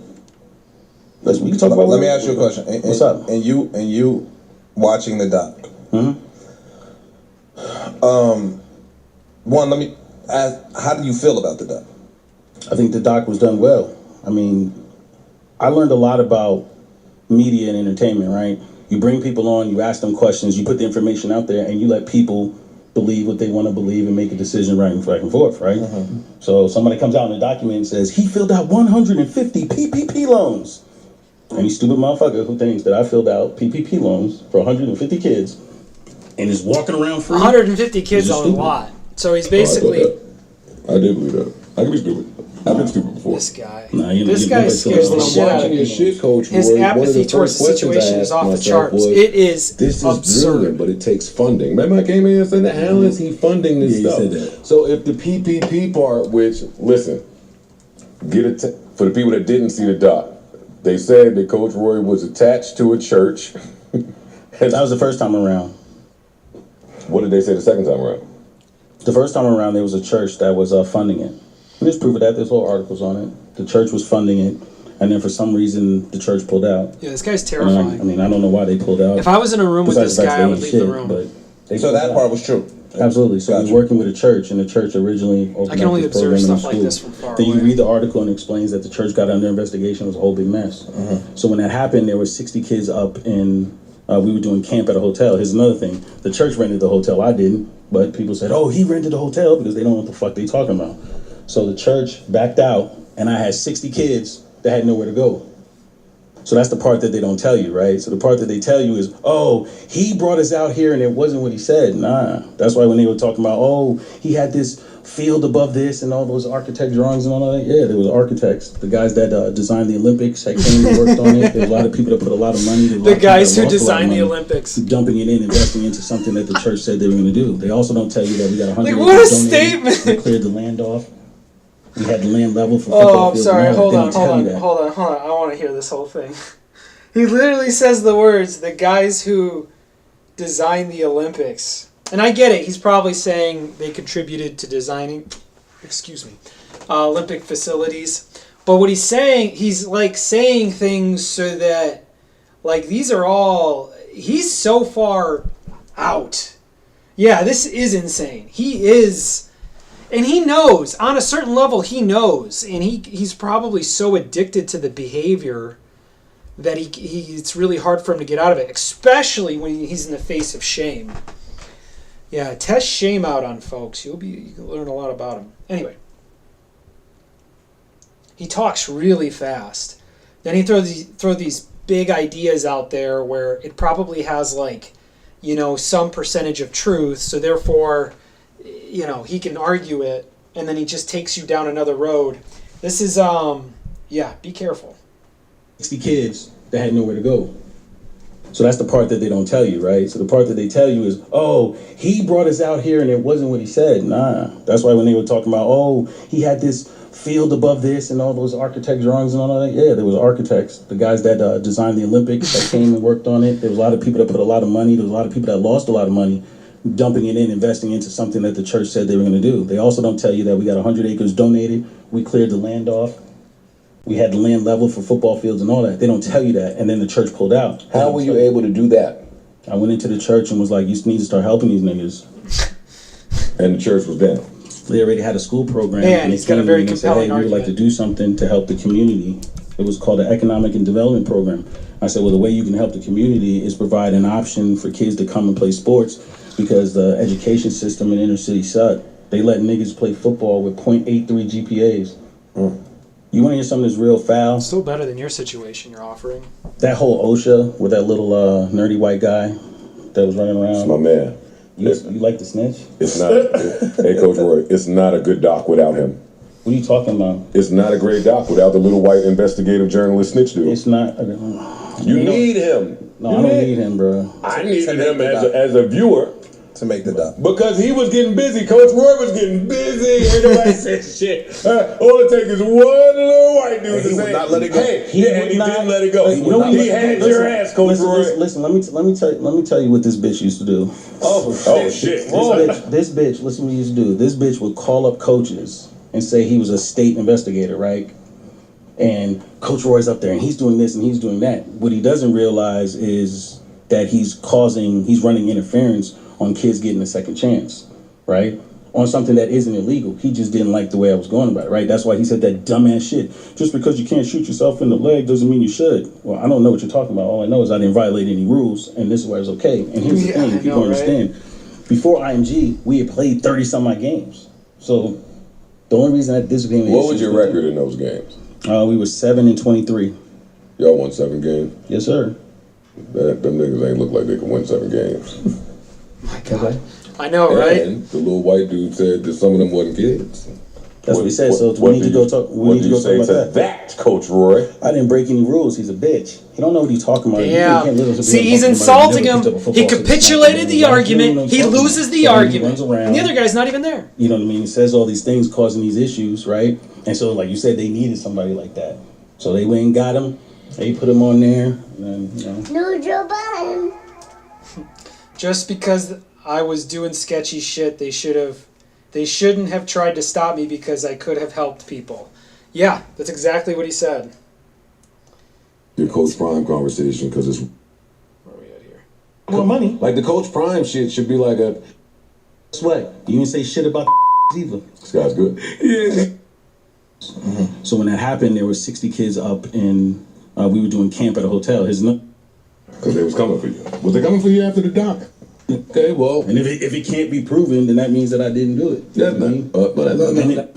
We can talk about. Let me ask you a question. What's up? And you watching the doc. One, let me ask, how do you feel about the doc? I think the doc was done well. I mean, I learned a lot about media and entertainment, right? You bring people on, you ask them questions, you put the information out there, and you let people believe what they want to believe and make a decision back and forth, right? So somebody comes out in a document and says, he filled out 150 PPP loans. Any stupid motherfucker who thinks that I filled out PPP loans for 150 kids and is walking around free. 150 kids Is it on a stupid? lot. So he's basically I did believe that. I can be stupid. I've been stupid before. this guy. Nah, you know, This you- guy nobody scares the feels shit like out of Watching your me. shit, Coach His Roy, one of the apathy first towards the questions I situation is asked off the myself charts. was, It is this is absurd. brilliant, but it takes funding. Remember I came in and said, how is he funding this Yeah, you stuff? said that. So if the PPP part, which, listen, for the people that didn't see the doc, they said that Coach Roy was attached to a church. That was the first time around. What did they say the second time around? The first time around, there was a church that was funding it. And there's proof of that. There's whole articles on it. The church was funding it, and then for some reason, the church pulled out. Yeah, this guy's And terrifying. I mean, I don't know why they pulled out. If I was in a room with Besides this the fact guy, I they would ain't leave shit, the room. But they So pulled that out. part was true. Absolutely. So Gotcha. we're working with a church, and the church originally opened I can up only this observe program in stuff the like school. this from far Then you away. read the article and it explains that the church got under investigation. It was a whole big mess. So when that happened, there were 60 kids up in. We were doing camp at a hotel. Here's another thing: the church rented the hotel. I didn't, but people said, "Oh, he rented the hotel," because they don't know what the fuck they talking about. So the church backed out, and I had 60 kids that had nowhere to go. So that's the part that they don't tell you, right? So the part that they tell you is, oh, he brought us out here and it wasn't what he said. Nah. That's why when they were talking about, oh, he had this field above this and all those architect drawings and all that. Yeah, there was architects. The guys that designed the Olympics that came and worked on it. There was a lot of people that put a lot of money. The guys who designed the Olympics. Dumping it in, investing into something that the church said they were going to do. They also don't tell you that we got 100 Like, what a acres donated. statement! We cleared the land off. We had the land level for Oh, football I'm fields. sorry. and all that. Hold They don't tell you that. on. I want to hear this whole thing. He literally says the words, the guys who designed the Olympics. And I get it. He's probably saying they contributed to designing, Olympic facilities. But what he's saying, he's like saying things so that, like, these are all, he's so far out. Yeah, this is insane. He is, and he knows, on a certain level, he knows. And he's probably so addicted to the behavior that it's really hard for him to get out of it, especially when he's in the face of shame. Yeah, test shame out on folks. You can learn a lot about him. Anyway, he talks really fast. Then he throw these big ideas out there where it probably has, like, some percentage of truth. So therefore, he can argue it, and then he just takes you down another road. This is be careful. 60 kids that had nowhere to go. So that's the part that they don't tell you, right? So the part that they tell you is, oh, he brought us out here and it wasn't what he said. Nah. That's why when they were talking about, oh, he had this field above this and all those architect drawings and all that. Yeah, there was architects. The guys that designed the Olympics that came and worked on it. There was a lot of people that put a lot of money. There was a lot of people that lost a lot of money dumping it in, investing into something that the church said they were going to do. They also don't tell you that we got 100 acres donated. We cleared the land off. We had the land level for football fields and all that. They don't tell you that. And then the church pulled out. How were you able to do that? I went into the church and was like, you need to start helping these niggas. And the church was down. They already had a school program. Man, and they he's got a came very and they said, compelling hey, we would like to argument. do something to help the community. It was called the Economic and Development Program. I said, well, the way you can help the community is provide an option for kids to come and play sports, because the education system in inner city sucked. They let niggas play football with .83 GPAs. You want to hear something that's real foul? Still better than your situation you're offering. That whole OSHA with that little nerdy white guy that was running around. It's my man. You like the snitch? It's not. Hey, Coach Roy, it's not a good doc without him. What are you talking about? It's not a great doc without the little white investigative journalist snitch dude. It's not. You need him. No, I don't need him, bro. I needed him as a viewer. To make the doc. Because he was getting busy. Coach Roy was getting busy. Ain't nobody said shit. All it takes is one little white dude to he say, would not let it go. Hey, He and would he not- didn't let it go. You know what He had your ass, Coach Roy. Listen, let me tell you what this bitch used to do. Oh, shit. This bitch, listen what he used to do. This bitch would call up coaches and say he was a state investigator, right? And Coach Roy's up there and he's doing this and he's doing that. What he doesn't realize is that he's running interference on kids getting a second chance, right? On something that isn't illegal. He just didn't like the way I was going about it, right? That's why he said that dumbass shit. Just because you can't shoot yourself in the leg doesn't mean you should. Well, I don't know what you're talking about. All I know is I didn't violate any rules, and this is why it's okay. And here's the thing, people don't understand. Before IMG, we had played 30-some-odd games. So the only reason that this became an What issue was your record in those games? we were 7-23. Y'all won 7 games? Yes, sir. Them niggas ain't look like they can win 7 games. My God. I know, right? And the little white dude said that some of them wasn't kids. That's what he said. So we need to go talk. We need to go talk about that. Coach Roy? I didn't break any rules. He's a bitch. He don't know what he's talking about. Yeah. See, he's insulting him. He capitulated the argument. He loses the argument. And the other guy's not even there. You know what I mean? He says all these things causing these issues, right? And so, like you said, they needed somebody like that. So they went and got him. They put him on there. And then, No Joe Biden. Just because I was doing sketchy shit, they shouldn't have tried to stop me because I could have helped people. Yeah, that's exactly what he said. Your Coach Prime conversation, because it's Where are we at here? more money. like the Coach Prime shit should be like a Guess what? You didn't say shit about either. This guy's good. Yeah. So when that happened, there were 60 kids up in, we were doing camp at a hotel. Because they was coming for you. Was they coming for you after the doc? Okay, well. And if it can't be proven, then that means that I didn't do it. That's not.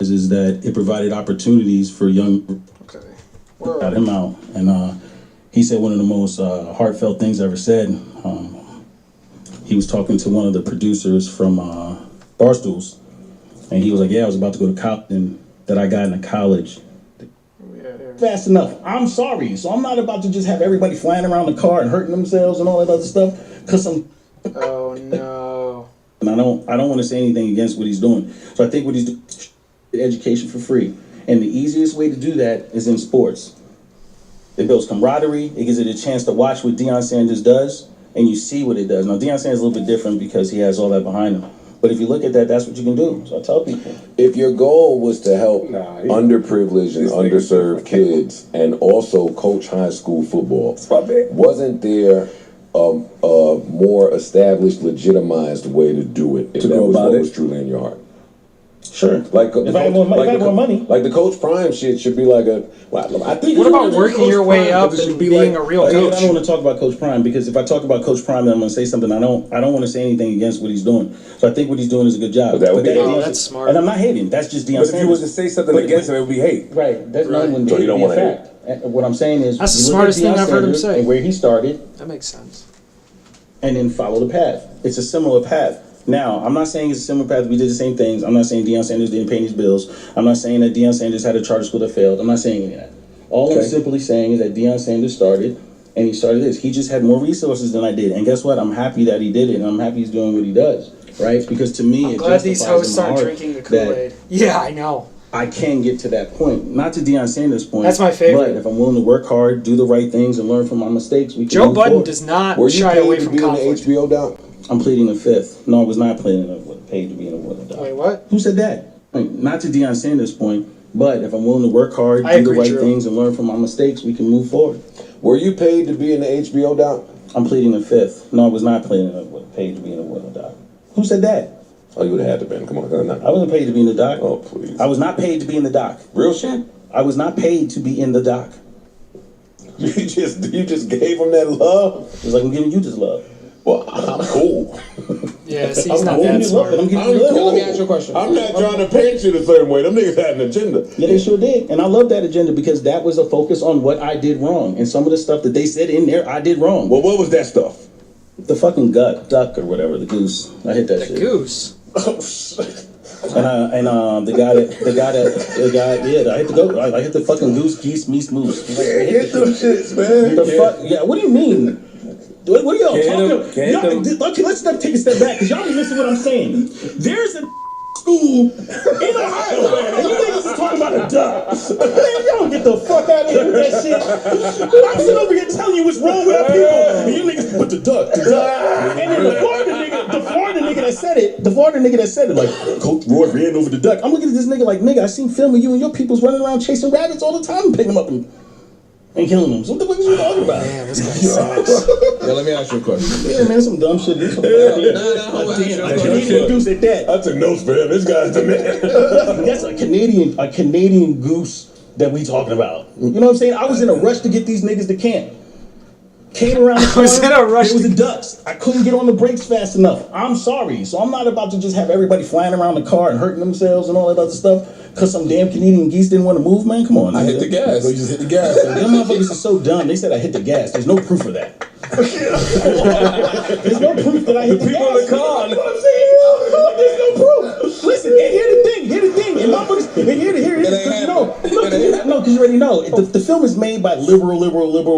Is that it provided opportunities for young. Okay. Got him out, and he said one of the most heartfelt things I ever said. He was talking to one of the producers from Barstools, and he was like, "Yeah, I was about to go to college, and that I got into college." Fast enough. I'm sorry, so I'm not about to just have everybody flying around the car and hurting themselves and all that other stuff. Cause Oh no. and I don't want to say anything against what he's doing. So I think what he's doing is education for free, and the easiest way to do that is in sports. It builds camaraderie. It gives it a chance to watch what Deion Sanders does, and you see what it does. Now Deion Sanders is a little bit different because he has all that behind him. But if you look at that, that's what you can do. So I tell people. If your goal was to help underprivileged and underserved kids and also coach high school football, wasn't there a more established, legitimized way to do it if that was what was truly in your heart? Sure. Like if I had more money. Like the Coach Prime shit should be like a. Well, I think. What about working your way up and being a real coach? I don't want to talk about Coach Prime because if I talk about Coach Prime, then I'm going to say something. I don't want to say anything against what he's doing. So I think what he's doing is a good job. But that would be that's smart. And I'm not hating. That's just Deion Sanders. But if you was to say something against him, it would be hate. Right. That's not when So you don't want to hate. fact. What I'm saying is that's the you look at smartest thing Deion I've heard him Sanders say. and where he started, That makes sense. and then follow the path. It's a similar path. Now, I'm not saying it's a similar path. We did the same things. I'm not saying Deion Sanders didn't pay his bills. I'm not saying that Deion Sanders had a charter school that failed. I'm not saying any of that. All I'm simply saying is that Deion Sanders started, and he started this. He just had more resources than I did. And guess what? I'm happy that he did it, and I'm happy he's doing what he does, right? Because to me, I'm it glad these hosts justifies in my aren't heart drinking the Kool-Aid. Yeah, I know. I can get to that point. Not to Deion Sanders' point. That's my favorite. But if I'm willing to work hard, do the right things, and learn from my mistakes, we can Joe move Budden forward. does not Were you shy paid away to from be in the conflict. HBO doc? I'm pleading the fifth. No, I was not paid to be in a winner doc. Wait, what? Who said that? Not to Deion Sanders' point, but if I'm willing to work hard, I do the agree, right Drew. things, and learn from my mistakes, we can move forward. Were you paid to be in the HBO doc? I'm pleading the fifth. No, I was not paid to be in a winner doc. Who said that? Oh, you would have had to been. Come on, not. I wasn't paid to be in the doc. Oh, please. I was not paid to be in the doc. Real shit. I was not paid to be in the doc. You just gave him that love. It's like I'm giving you this love. Well, I'm cool. Yeah, see, I'm he's not giving that you love, smart. but I'm giving I'm you love. cool. Let me ask you a question. I'm not trying to paint you the same way. Them niggas had an agenda. Yeah, they sure did. And I love that agenda because that was a focus on what I did wrong. And some of the stuff that they said in there, I did wrong. Well, what was that stuff? The fucking duck or whatever, the goose. I hit that The shit. goose. Oh, shit. And the guy, I hit the goat. I hit the fucking goose, geese, meese, moose. Hit them shits, man. The fuck? Yeah. What do you mean? What are y'all Can't talking about? Okay, let's take a step back because y'all ain't listening to what I'm saying. There's a school in Ohio, and you niggas is talking about a duck. Man, y'all get the fuck out of here with that shit. I'm sitting over here telling you what's wrong with our people, and you niggas put the duck. And then the Florida nigga that said it, like, Coach Roy ran over the duck. I'm looking at this nigga like, nigga, I seen film of you and your people's running around chasing rabbits all the time and picking them up and killing them. So what the fuck is you talking about? Man, this guy sucks. Yeah, let me ask you a question. Yeah, man, some dumb shit. A Canadian goose at that. I took notes for him. This guy's the man. That's a Canadian goose that we talking about. You know what I'm saying? I was in a rush to get these niggas to camp. Came around the corner, was in a rush it was the ducks. I couldn't get on the brakes fast enough. I'm sorry. So I'm not about to just have everybody flying around the car and hurting themselves and all that other stuff because some damn Canadian geese didn't want to move, man. Come on. I hit the gas. So you just hit the gas. Them motherfuckers are so dumb. They said I hit the gas. There's no proof of that. There's no proof that I hit the gas. People in the car. You know what I'm saying? There's no proof. Listen, and here's the thing. And motherfuckers, and here it is. Because you know, because you already know. The film is made by liberal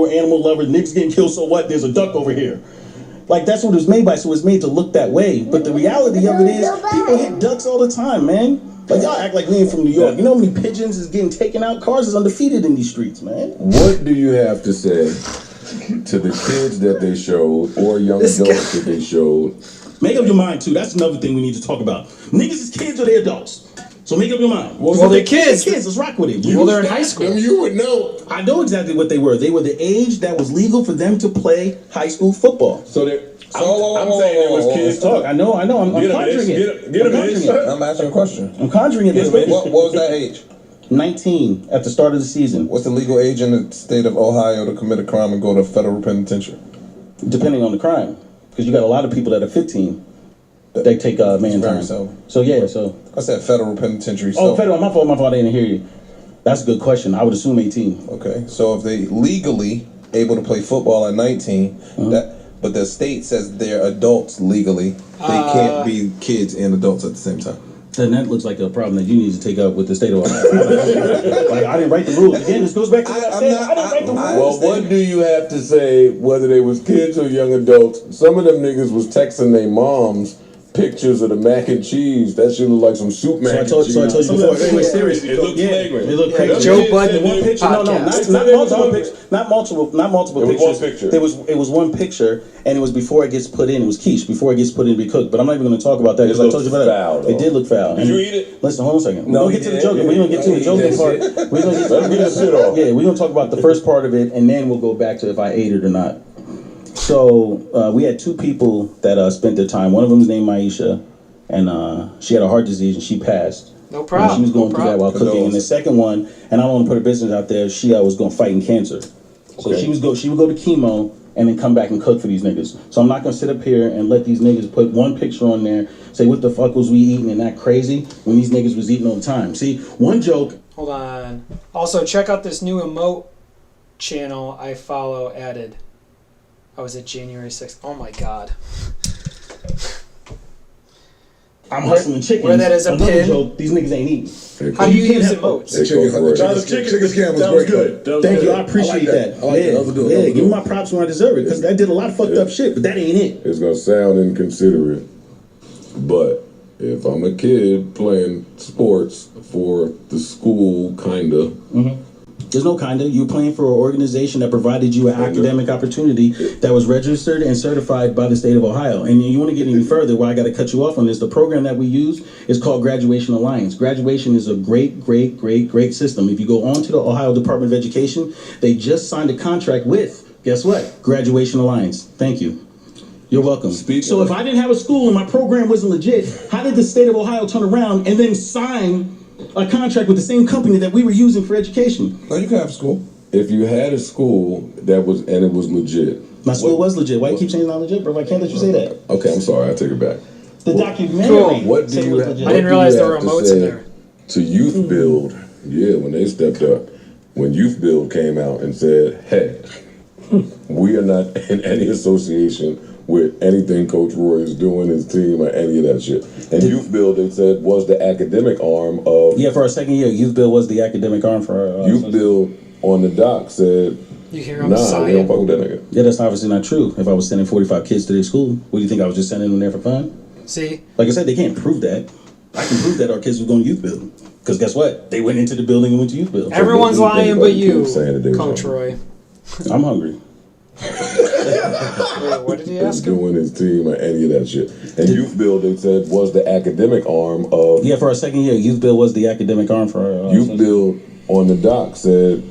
animal lovers. Niggas getting killed, so what? There's a duck over here. Like, that's what it was made by, so it's made to look that way. But the reality of it is, people hit ducks all the time, man. Like, y'all act like we ain't from New York. You know how many pigeons is getting taken out? Cars is undefeated in these streets, man. What do you have to say to the kids that they showed or young adults that they showed? Make up your mind, too. That's another thing we need to talk about. Niggas is kids or they adults? So make up your mind. Well, they're kids. Kids, let's rock with it. Well, they're in high school. Them, you would know. I know exactly what they were. They were the age that was legal for them to play high school football. So I'm saying there was kids Talk. I know. I'm conjuring it. Get I'm him conjuring in. it. I'm asking a question. I'm conjuring it. What was that age? 19 at the start of the season, What's the legal age in the state of Ohio to commit a crime and go to federal penitentiary? depending on the crime, because you got a lot of people that are 15. They take man Very time. seldom. So yeah. So I said federal penitentiary. oh, So, federal. My fault. I didn't hear you. That's a good question. I would assume 18. okay, so if they legally able to play football at 19, but the state says they're adults legally, they can't be kids and adults at the same time. Then that looks like a problem that you need to take up with the state of Ohio. Like, I didn't write the rules. Again, this goes back to what I said. I didn't write the rules. Well, what do you have to say, whether they was kids or young adults? Some of them niggas was texting their moms pictures of the mac and cheese. That shit look like some soup mac and cheese. So I told you before. Anyway, seriously. It looked flagrant. It looked crazy. Joe Budden One picture. No, podcast. not multiple It was pictures. one picture. It was one picture, and it was before it gets put in. It was quiche before it gets put in to be cooked. But I'm not even going to talk about that because I It told you looked about foul, it. though. It did look foul. Did you eat it? Listen, hold on a second. No, We're he gonna get to the didn't. joking. We're gonna get to the He joking did part. shit. We're gonna get Let me get the shit off. Yeah, we're gonna talk about the first part of it, and then we'll go back to if I ate it or not. So we had two people that spent their time. One of them is named Maisha, and she had a heart disease and she passed. No problem. She was going No through that while problem. cooking. And the second one, and I don't want to put her business out there, she was going fighting cancer. So Okay. she would go to chemo and then come back and cook for these niggas. So I'm not gonna sit up here and let these niggas put one picture on there, say what the fuck was we eating and that crazy when these niggas was eating all the time. See, one joke. Hold on. Also, check out this new emote channel I follow added. Oh, was it January 6th? Oh my god. I'm hustling chickens. where that is a Another pin. joke, these niggas ain't eating. How do you can't use have- emotes? Hey, Conformity. Chicken's cam was great. Thank you, I appreciate that. I like that. That was good. Yeah, give me my props when I deserve it, because that did a lot of fucked up shit, but that ain't it. It's gonna sound inconsiderate, but if I'm a kid playing sports for the school, kinda, There's no kinda. You're playing for an organization that provided you an academic opportunity that was registered and certified by the state of Ohio. And you want to get any further, why I got to cut you off on this. The program that we use is called Graduation Alliance. Graduation is a great system. If you go on to the Ohio Department of Education, they just signed a contract with, guess what? Graduation Alliance. Thank you. You're welcome. So if I didn't have a school and my program wasn't legit, how did the state of Ohio turn around and then sign a contract with the same company that we were using for education? No, you can have school. if you had a school that was and it was legit. My school was legit. Why you keep saying it's not legit, bro? I can't let you say that. Okay, I'm sorry. I take it back. The documentary. Cool. What do said it you was have? legit. I didn't realize there were emotes in there. To Youth Build, yeah, when they stepped up, when Youth Build came out and said, "Hey, we are not in any association with anything Coach Roy is doing, his team, or any of that shit." And Youth Build, they said, was the academic arm of Yeah, for our second year, Youth Bill was the academic arm for our Youth Build. On the doc said, You hear him "Nah, we don't sighing. fuck with that nigga." Yeah, that's obviously not true. If I was sending 45 kids to their school, what do you think I was just sending them there for fun? See? Like I said, they can't prove that. I can prove that our kids were going to Youth Build. Because guess what? They went into the building and went to Youth Build. Everyone's what do you think lying about but the you, kids saying that they was Coach hungry? Roy. I'm hungry. Wait, what did he Is ask him? doing his team or any of that shit. And Youth Build, they said, was the academic arm of Yeah, for our second year, Youth Bill was the academic arm for our Youth Build. On the doc said,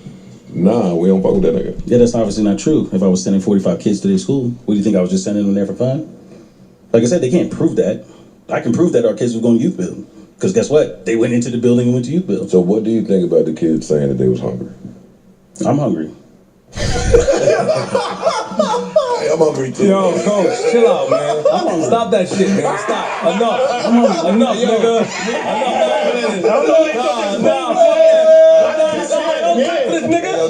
"Nah, we don't fuck with that nigga." Yeah, that's obviously not true. If I was sending 45 kids to their school, what do you think I was just sending them there for fun? Like I said, they can't prove that. I can prove that our kids were going to Youth Build. Because guess what? They went into the building and went to Youth Build. So what do you think about the kids saying that they was hungry? I'm hungry. I'm hungry too. Yo, coach, chill out, man. Stop that shit, man. Stop. Enough, nigga. Enough.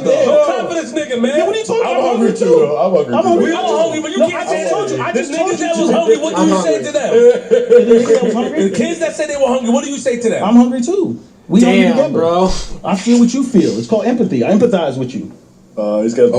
Don't clap for this nigga, man. What are you talking about? I'm hungry too, though. I'm hungry I'm too. hungry. We all hungry, but you can't say that. I The just told niggas you that to. was hungry, what do you say to them? The kids that said they were hungry, what do you say to them? I'm hungry too. We hungry Damn, together. bro. I feel what you feel. It's called empathy. I empathize with you. He's got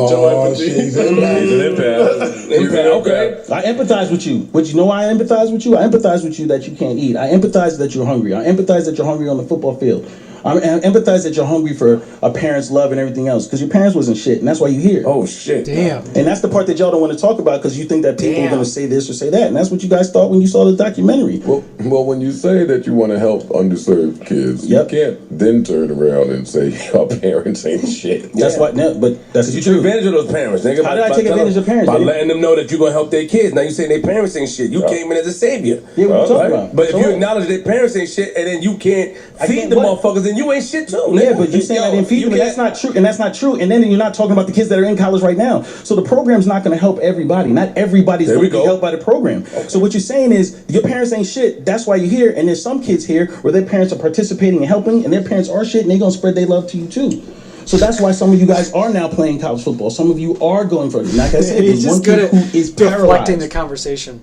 Shit, he's an empath. Okay. I empathize with you. But you know why I empathize with you? I empathize with you that you can't eat. I empathize that you're hungry. I empathize that you're hungry on the football field. I empathize that you're hungry for a parent's love and everything else, because your parents wasn't shit, and that's why you're here. Oh shit. Damn. And that's the part that y'all don't want to talk about, because you think that people are Damn. going to say this or say that, and that's what you guys thought when you saw the documentary. Well, when you say that you want to help underserved kids, Yep. you can't then turn around and say our parents ain't shit. That's why, no, but that's the You took truth. advantage of those parents, nigga. How did I take advantage of parents, By nigga? letting them know that you're gonna help their kids. Now you saying their parents ain't shit. You came in as a savior. Yeah, what you talking Right? about? But So if you what? acknowledge their parents ain't shit, and then you can't feed can't the what? motherfuckers, then you ain't shit too. Yeah, nigga. but you saying I Yo, didn't feed you them, and that's can't- not true, and that's not true. And then you're not talking about the kids that are in college right now. So the program's not going to help everybody. Not everybody's There going we to be go. helped by the program. So what you're saying is your parents ain't shit. That's why you're here. And there's some kids here where their parents are participating and helping, and their parents are shit, and they're going to spread their love to you too. So that's why some of you guys are now playing college football. Some of you are going for it. Like I said, He's there's one just good kid at who is deflecting the paralyzed. conversation.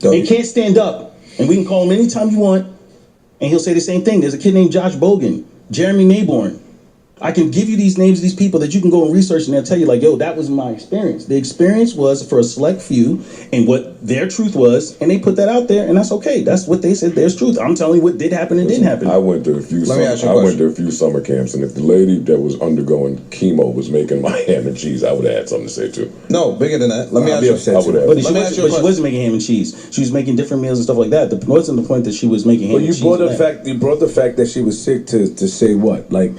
He can't stand up, and we can call him anytime you want, and he'll say the same thing. There's a kid named Josh Bogan, Jeremy Mayborn. I can give you these names of these people that you can go and research, and they'll tell you, like, yo, that was my experience. The experience was for a select few, and what their truth was, and they put that out there, and that's okay. That's what they said, there's truth. I'm telling you what did happen and didn't happen. I went to a few. Let me ask you a I went question. to a few summer camps, and if the lady that was undergoing chemo was making my ham and cheese, I would have had something to say too. No, bigger than that. Let me I'll ask be you. upset I would have. But, Let me ask you a she question. wasn't making ham and cheese. She was making different meals and stuff like that. It wasn't the point that she was making ham But and you cheese. brought and the that. fact. You brought the fact that she was sick to say what, like.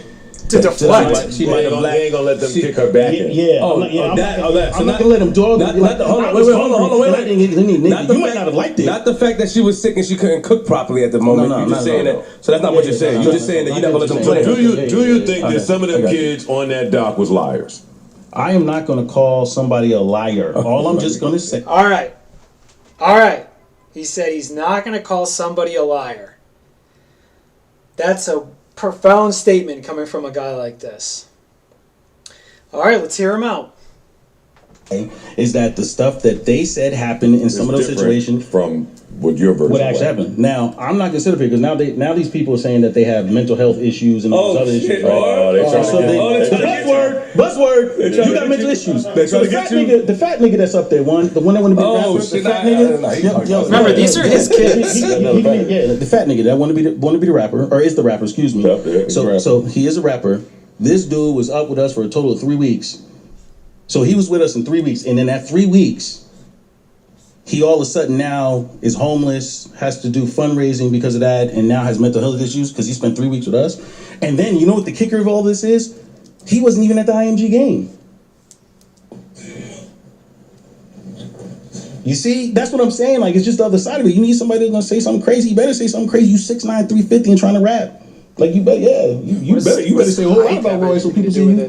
To deflect. She might have They ain't gonna let them kick her back in. Yeah, Oh, I'm not, yeah, oh, I'm that- not, oh, that. So I'm not not- gonna let him dog. Not, me not the, hold I on, was wait, hold on, hungry, wait, and I wait. didn't get any nigga. Not You the might fact- not have liked it. Not the fact that she was sick and she couldn't cook properly at the moment. No, You're just no, saying no, that. So that's not what you're saying. no, You're just saying that you're not gonna let them play. Yeah, Do you yeah, think okay, that some of I them got you. kids on that dock was liars? I am not gonna call somebody a liar. All I'm just gonna say. All right. All right. He said he's not going to call somebody a liar. That's a profound statement coming from a guy like this. All right, let's hear him out. Is that the stuff that they said happened in some of those Different situations? from what your version What actually was. happened? Now, I'm not gonna sit up here because now these people are saying that they have mental health issues and Oh, these other shit. issues. Right? Oh, they trying to So get they, you. Oh, they trying to get buzzword, buzzword. trying You to got get mental you. issues. They So trying to get you. the fat nigga that's up there, the one that want to be the Oh, rapper, shit, the fat I- nigga. I- I- Remember, these are his kids. Yeah, the fat nigga that want to be the rapper, or is the rapper? Excuse me. Yep, yeah, he's a rapper. So he is a rapper. This dude was up with us for a total of 3 weeks. So he was with us in 3 weeks, and in that 3 weeks, he all of a sudden now is homeless, has to do fundraising because of that, and now has mental health issues because he spent 3 weeks with us. And then you know what the kicker of all this is? He wasn't even at the IMG game. You see, that's what I'm saying. Like, it's just the other side of it. You need somebody that's gonna say something crazy. You better say something crazy. You 6'9", 350 and trying to rap. Like you better, yeah. You better say a whole lot about Roy so people see you.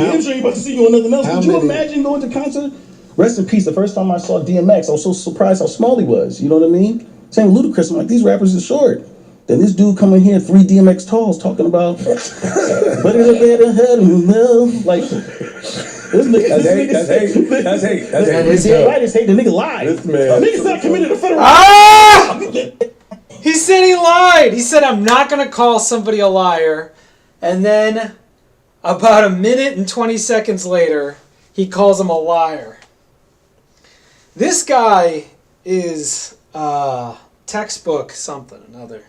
I'm sure you about to see you on nothing else. Could you imagine going to concert? Rest in peace. The first time I saw DMX, I was so surprised how small he was. You know what I mean? Same Ludacris. I'm like, these rappers are short. Then this dude come in here, 3 DMX talls, talking about, but it's better head like. This nigga, That's hate. That's hate. That's hate. That's hate. is yeah, right. It's hate. The nigga lied. This man- Nigga's not committed to federal. Ah! He said he lied. He said, I'm not going to call somebody a liar. And then, about a minute and 20 seconds later, he calls him a liar. This guy is textbook something, another.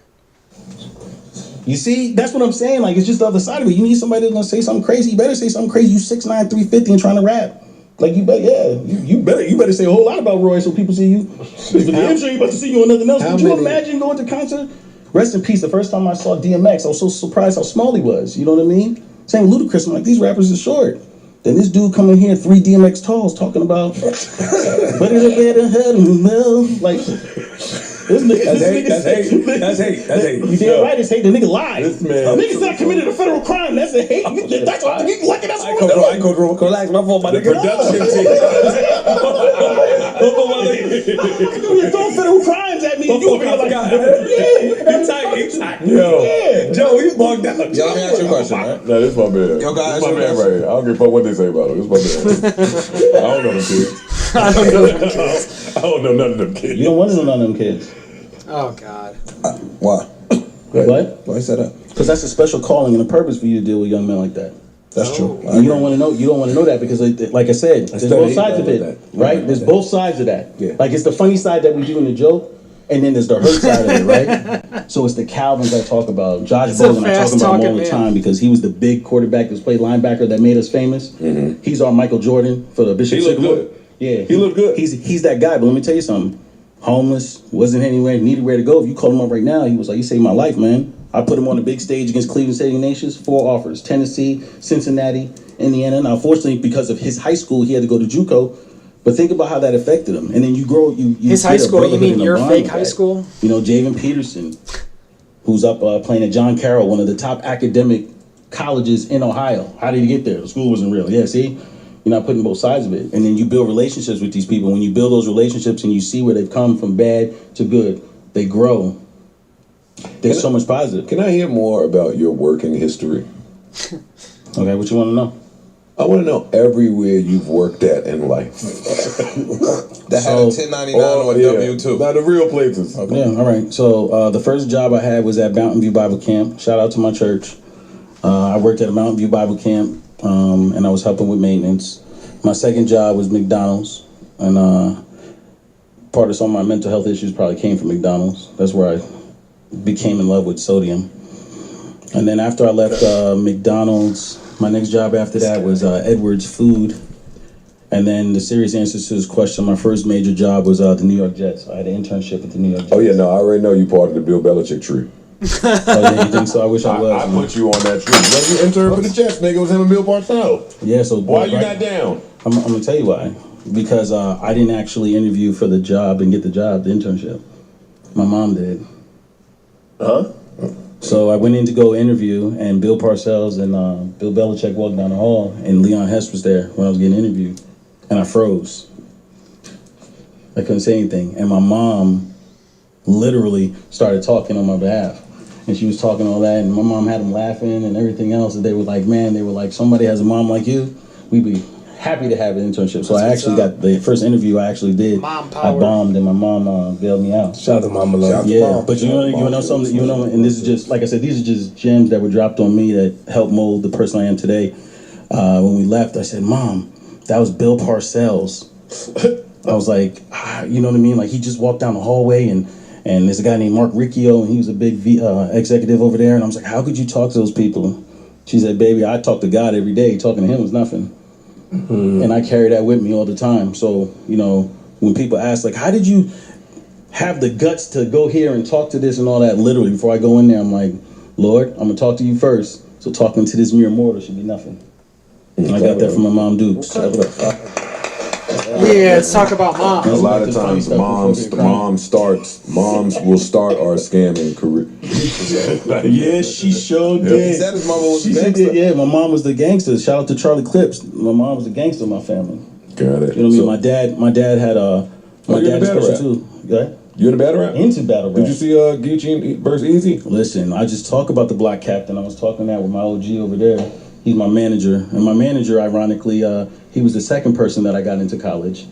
You see, that's what I'm saying. Like, it's just the other side of it. You need somebody that's gonna say something crazy. You better say something crazy. You 6'9", 350 and trying to rap. Like, you better, yeah. You better say a whole lot about Roy so people see you. I'm sure you about to see you on nothing else. Could you imagine going to concert? Rest in peace. The first time I saw DMX, I was so surprised how small he was. You know what I mean? Same Ludacris. I'm like, these rappers are short. Then this dude come in here, 3 DMX talls, talking about, but it's better head like. This nigga, That's hate. nigga That's said- hate. That's hate. That's hate. You damn right, it's hate. The nigga lied. This man- Nigga's not committed a federal crime. That's a hate. That's what you like. That's what I could relax. My fault, my The nigga. production team. You're throwing federal crimes at me. You over here like, You tight. You tight. Yo. yeah. Joe, you bugged out. Yo, let me ask you a question, right? No, this my man. Yo, guys, This my yo, man guys. right here. I don't give a fuck what they say about him. This my man. I don't know them kids. I don't know them kids. I don't know none of them kids. You don't want to know none of them kids. Oh, God. Why? What? Why you say that? Because that's a special calling and a purpose for you to deal with young men like that. That's true. And you don't want to know. You don't want to know that because, like I said, there's still both hate sides that of with it, that. right? There's both sides of that. Yeah. Like it's the funny side that we do in the joke, And then there's the hurt side of it, right? So it's the Calvins I talk about. Josh It's a Brolin, I talk about him all the fast-talking time because he was the big quarterback that played linebacker that made us famous. Mm-hmm. He's our Michael Jordan for the Bishop He looked Sycamore. good. Yeah, He looked good. He's that guy. But let me tell you something. Homeless, wasn't anywhere, needed where to go. If you called him up right now, he was like, "You saved my life, man." I put him on the big stage against Cleveland State Nations. 4 offers: Tennessee, Cincinnati, Indiana. Now, fortunately, because of his high school, he had to go to JUCO. But think about how that affected him. And then you grow. You His get high a school, you brotherhood mean and a your bond fake with high that. school? You know, Javen Peterson, who's up playing at John Carroll, one of the top academic colleges in Ohio. How did he get there? The school wasn't real. Yeah, see? You're not putting both sides of it. And then you build relationships with these people. When you build those relationships and you see where they've come from bad to good, they grow. There's so much positive. Can I hear more about your working history? Okay, what you want to know? I want to know everywhere you've worked at in life. That had a 1099 or a W-2. Not the real places. Yeah, all right. So the first job I had was at Mountain View Bible Camp. Shout out to my church. I worked at a Mountain View Bible Camp, and I was helping with maintenance. My second job was McDonald's, and part of some of my mental health issues probably came from McDonald's. That's where I became in love with sodium. And then after I left McDonald's, my next job after that was Edwards Food. And then the serious answer to this question, my first major job was the New York Jets. I had an internship with the New York Jets. Oh yeah, no, I already know you part of the Bill Belichick tree. Oh, yeah, you think so? I wish I was. I put you on that tree. When you interned for the Jets, nigga, it was him and Bill Parcells. Yeah, so Why you not down? I'm gonna tell you why. Because I didn't actually interview for the job and get the job, the internship. My mom did. Huh? So I went in to go interview, and Bill Parcells and Bill Belichick walked down the hall, and Leon Hess was there when I was getting interviewed, and I froze. I couldn't say anything, and my mom literally started talking on my behalf, and she was talking all that, and my mom had them laughing and everything else, and they were like, "Man, they were like, somebody has a mom like you, we'd be happy to have an internship." So I actually got the first interview I actually did. Mom I power. bombed, and my mom bailed me out. Shout out to Mama Love. Yeah, but you know something, and this is just, like I said, these are just gems that were dropped on me that helped mold the person I am today. When we left, I said, "Mom, that was Bill Parcells." I was like, you know what I mean? Like, he just walked down the hallway, and there's a guy named Mark Riccio, and he was a big executive over there, and I was like, "How could you talk to those people?" She said, "Baby, I talk to God every day. Talking to him was nothing." And I carry that with me all the time. So, you know, when people ask, like, "How did you have the guts to go here and talk to this and all that?" Literally, before I go in there, I'm like, "Lord, I'm going to talk to you first. So talking to this mere mortal should be nothing." And I got that from my mom, Dukes. Yeah, let's talk about mom. A lot of times, moms will start our scamming career. Yeah, she sure He did. said his mama was She a sure gangster. did. Yeah, my mom was the gangster. Shout out to Charlie Clips. My mom was the gangster of my family. Got it. You know what I mean? So, My dad had my you're in dad the is battle special rap? too. Okay? you in the battle rap? Into battle rap. Did you see Geechee versus Easy? Listen, I just talk about the Black Captain. I was talking that with my OG over there. He's my manager. And my manager, ironically, he was the second person that I got into college.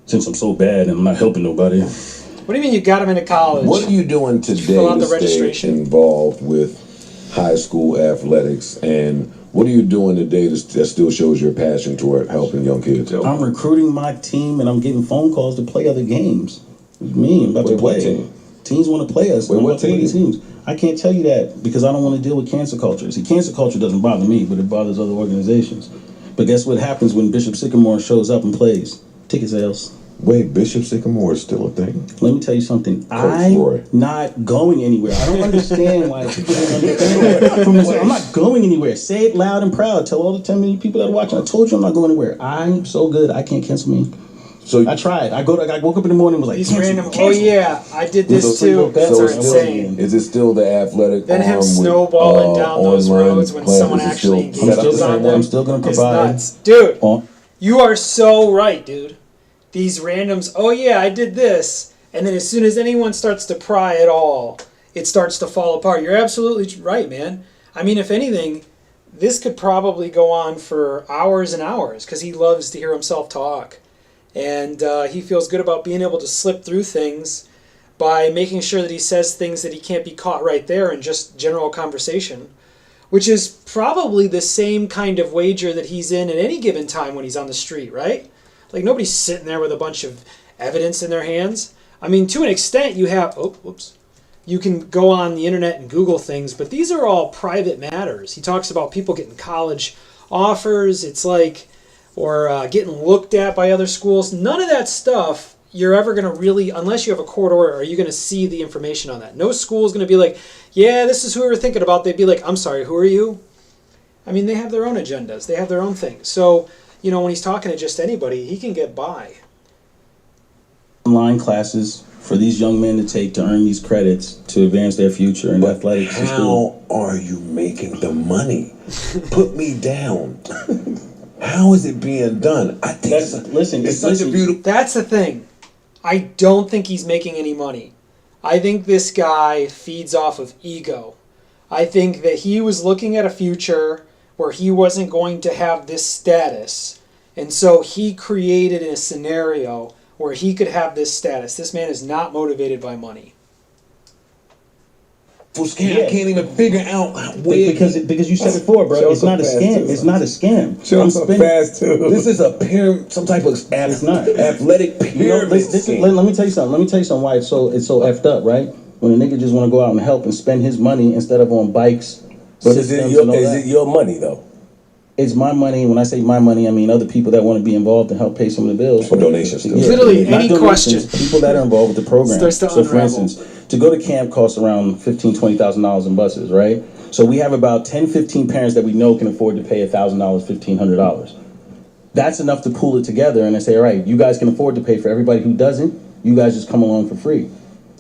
Since I'm so bad and I'm not helping nobody. What do you mean you got him into college? What are you doing today fill out to the stay registration? involved with high school athletics? And what are you doing today that still shows your passion toward helping young kids? I'm recruiting my team and I'm getting phone calls to play other games. It's me, I'm about to Wait, what play. team? Teams want to play us. Wait, I'm what about to play team? Teams. I can't tell you that because I don't want to deal with cancer culture. See, cancer culture doesn't bother me, but it bothers other organizations. But guess what happens when Bishop Sycamore shows up and plays? Ticket sales. Wait, Bishop Sycamore is still a thing? Let me tell you something. Roy. I'm not going anywhere. I don't understand why people don't understand. I'm not going anywhere. Say it loud and proud. Tell all the 10 million people that are watching. I told you I'm not going anywhere. I'm so good. I can't cancel me. So I tried. I woke up in the morning and was like, These cancel, random. cancel. Oh yeah, I did this So too. That's it's insane. Is it still the athletic Then him arm with, snowballing down those online roads when classes? someone Is it still actually set up the engages same on way? them. I'm still gonna is provide. nuts. Dude, Oh, you are so right, dude. These randoms, oh yeah, I did this. And then as soon as anyone starts to pry at all, it starts to fall apart. You're absolutely right, man. I mean, if anything, this could probably go on for hours and hours because he loves to hear himself talk. And he feels good about being able to slip through things by making sure that he says things that he can't be caught right there in just general conversation, which is probably the same kind of wager that he's in at any given time when he's on the street, right? Like, nobody's sitting there with a bunch of evidence in their hands. I mean, to an extent, you have, you can go on the internet and Google things, but these are all private matters. He talks about people getting college offers, it's like, or getting looked at by other schools. None of that stuff you're ever going to really, unless you have a court order, are you going to see the information on that. No school is going to be like, yeah, this is who we were thinking about. They'd be like, I'm sorry, who are you? I mean, they have their own agendas. They have their own things. So, you know, when he's talking to just anybody, he can get by. Online classes for these young men to take to earn these credits to advance their future in athletics. How are you making the money? Put me down. How is it being done? I think it's such a beautiful. That's the thing. I don't think he's making any money. I think this guy feeds off of ego. I think that he was looking at a future where he wasn't going to have this status. And so he created a scenario where he could have this status. This man is not motivated by money. Scam. I can't even figure out where because you said it before, bro. It's not a scam. It's not a scam. I'm fast too. This is a pyramid, some type of athletic pyramid. Let me tell you something. Let me tell you something why it's so effed up, right? When a nigga just want to go out and help and spend his money instead of on bikes. But is it your money though? It's my money. When I say my money, I mean other people that want to be involved and help pay some of the bills. For donations, Yeah, literally not any donations, question. People that are involved with the program. Starts to So, for unravel. instance, to go to camp costs around $15,000, $20,000 in buses, right? So we have about 10, 15 parents that we know can afford to pay $1,000, $1,500. That's enough to pool it together and I say, all right, you guys can afford to pay for everybody who doesn't. You guys just come along for free.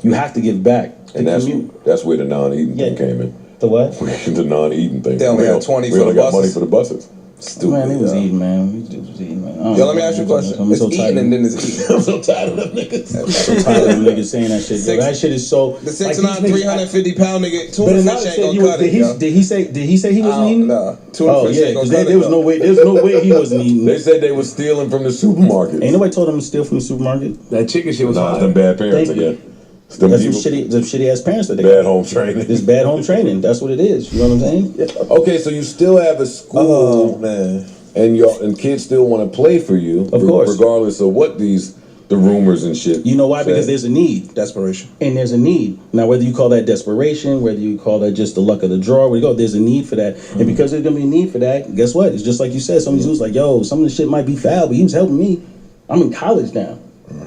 You have to give back. And that's where the non-eating thing came in. The what? The non-eating thing. They only had 20 for we only the got money buses. for the buses. Stupid. Man, he was eating, man. These dudes was eating, man. Yo, let me ask you a question. I'm It's so tired. eating and then it's eating. I'm so tired of them niggas. I'm so tired of them niggas saying that shit. Yo, that shit is so. The 6'9", 350-pound nigga, tuna fish ain't gonna cut it, yo. Did he say he wasn't eating? Nah, tuna Oh fish yeah, ain't gonna because cut it. there was no way. There's no way he wasn't eating. They said they was stealing from the supermarket. Ain't nobody told him to steal from the supermarket. That chicken shit was Nah, hot. them bad parents Thank you. again. It's them That's some people- shitty ass parents that they bad got. home training. It's bad home training. That's what it is. You know what I'm saying? Okay, so you still have a school, Man. and kids still want to play for you, Of course. regardless of what the rumors and shit. You know why? say. Because there's a need. Desperation. And there's a need. Now, whether you call that desperation, whether you call that just the luck of the draw, where you go, there's a need for that. And because there's going to be a need for that, guess what? It's just like you said. Some of these dudes like, yo, some of the shit might be foul, but he was helping me. I'm in college now.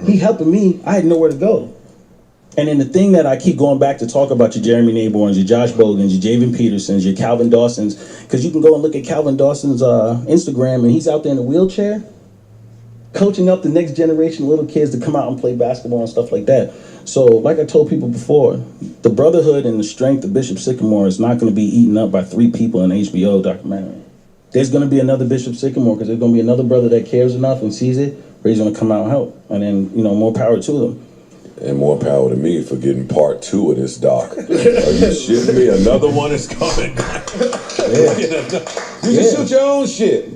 He helping me. I had nowhere to go. And then the thing that I keep going back to talk about your Jeremy Naborns, your Josh Bogans, your Javen Petersons, your Calvin Dawsons, because you can go and look at Calvin Dawson's Instagram, and he's out there in a wheelchair, coaching up the next generation of little kids to come out and play basketball and stuff like that. So, like I told people before, the brotherhood and the strength of Bishop Sycamore is not going to be eaten up by 3 people in an HBO documentary. There's going to be another Bishop Sycamore because there's going to be another brother that cares enough and sees it where he's going to come out and help. And then, more power to them. And more power to me for getting part 2 of this doc. Are you shitting me? Another one is coming. You just shoot your own shit.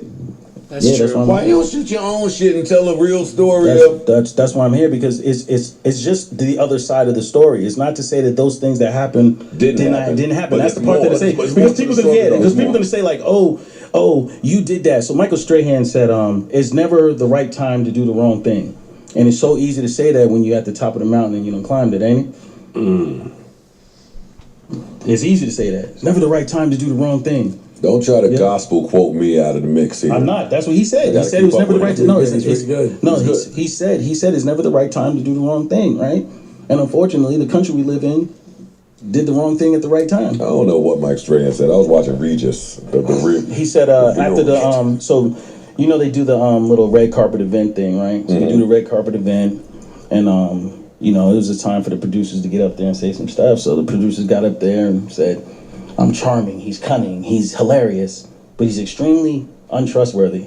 That's Yeah, true. that's why Why you don't shoot your own shit and tell a real story of? That's why I'm here, because it's just the other side of the story. It's not to say that those things that happened didn't happen. But That's it's the part more. that I say. It's Because more people to the gonna story, though. because It's people more. gonna say like, oh, you did that. So Michael Strahan said, it's never the right time to do the wrong thing. And it's so easy to say that when you're at the top of the mountain and you don't climb it, ain't it? It's easy to say that. It's never the right time to do the wrong thing. Don't try to gospel quote me out of the mix here. I'm not. That's what he said. He gotta said it was keep up never the with right him. time. No, He's it's pretty good. No, He's good. he said it's never the right time to do the wrong thing, right? And unfortunately, the country we live in did the wrong thing at the right time. I don't know what Mike Strahan said. I was watching Regis. He said after the so they do the little red carpet event thing, right? So they do the red carpet event, and it was a time for the producers to get up there and say some stuff. So the producers got up there and said, "I'm charming. He's cunning. He's hilarious, but he's extremely untrustworthy."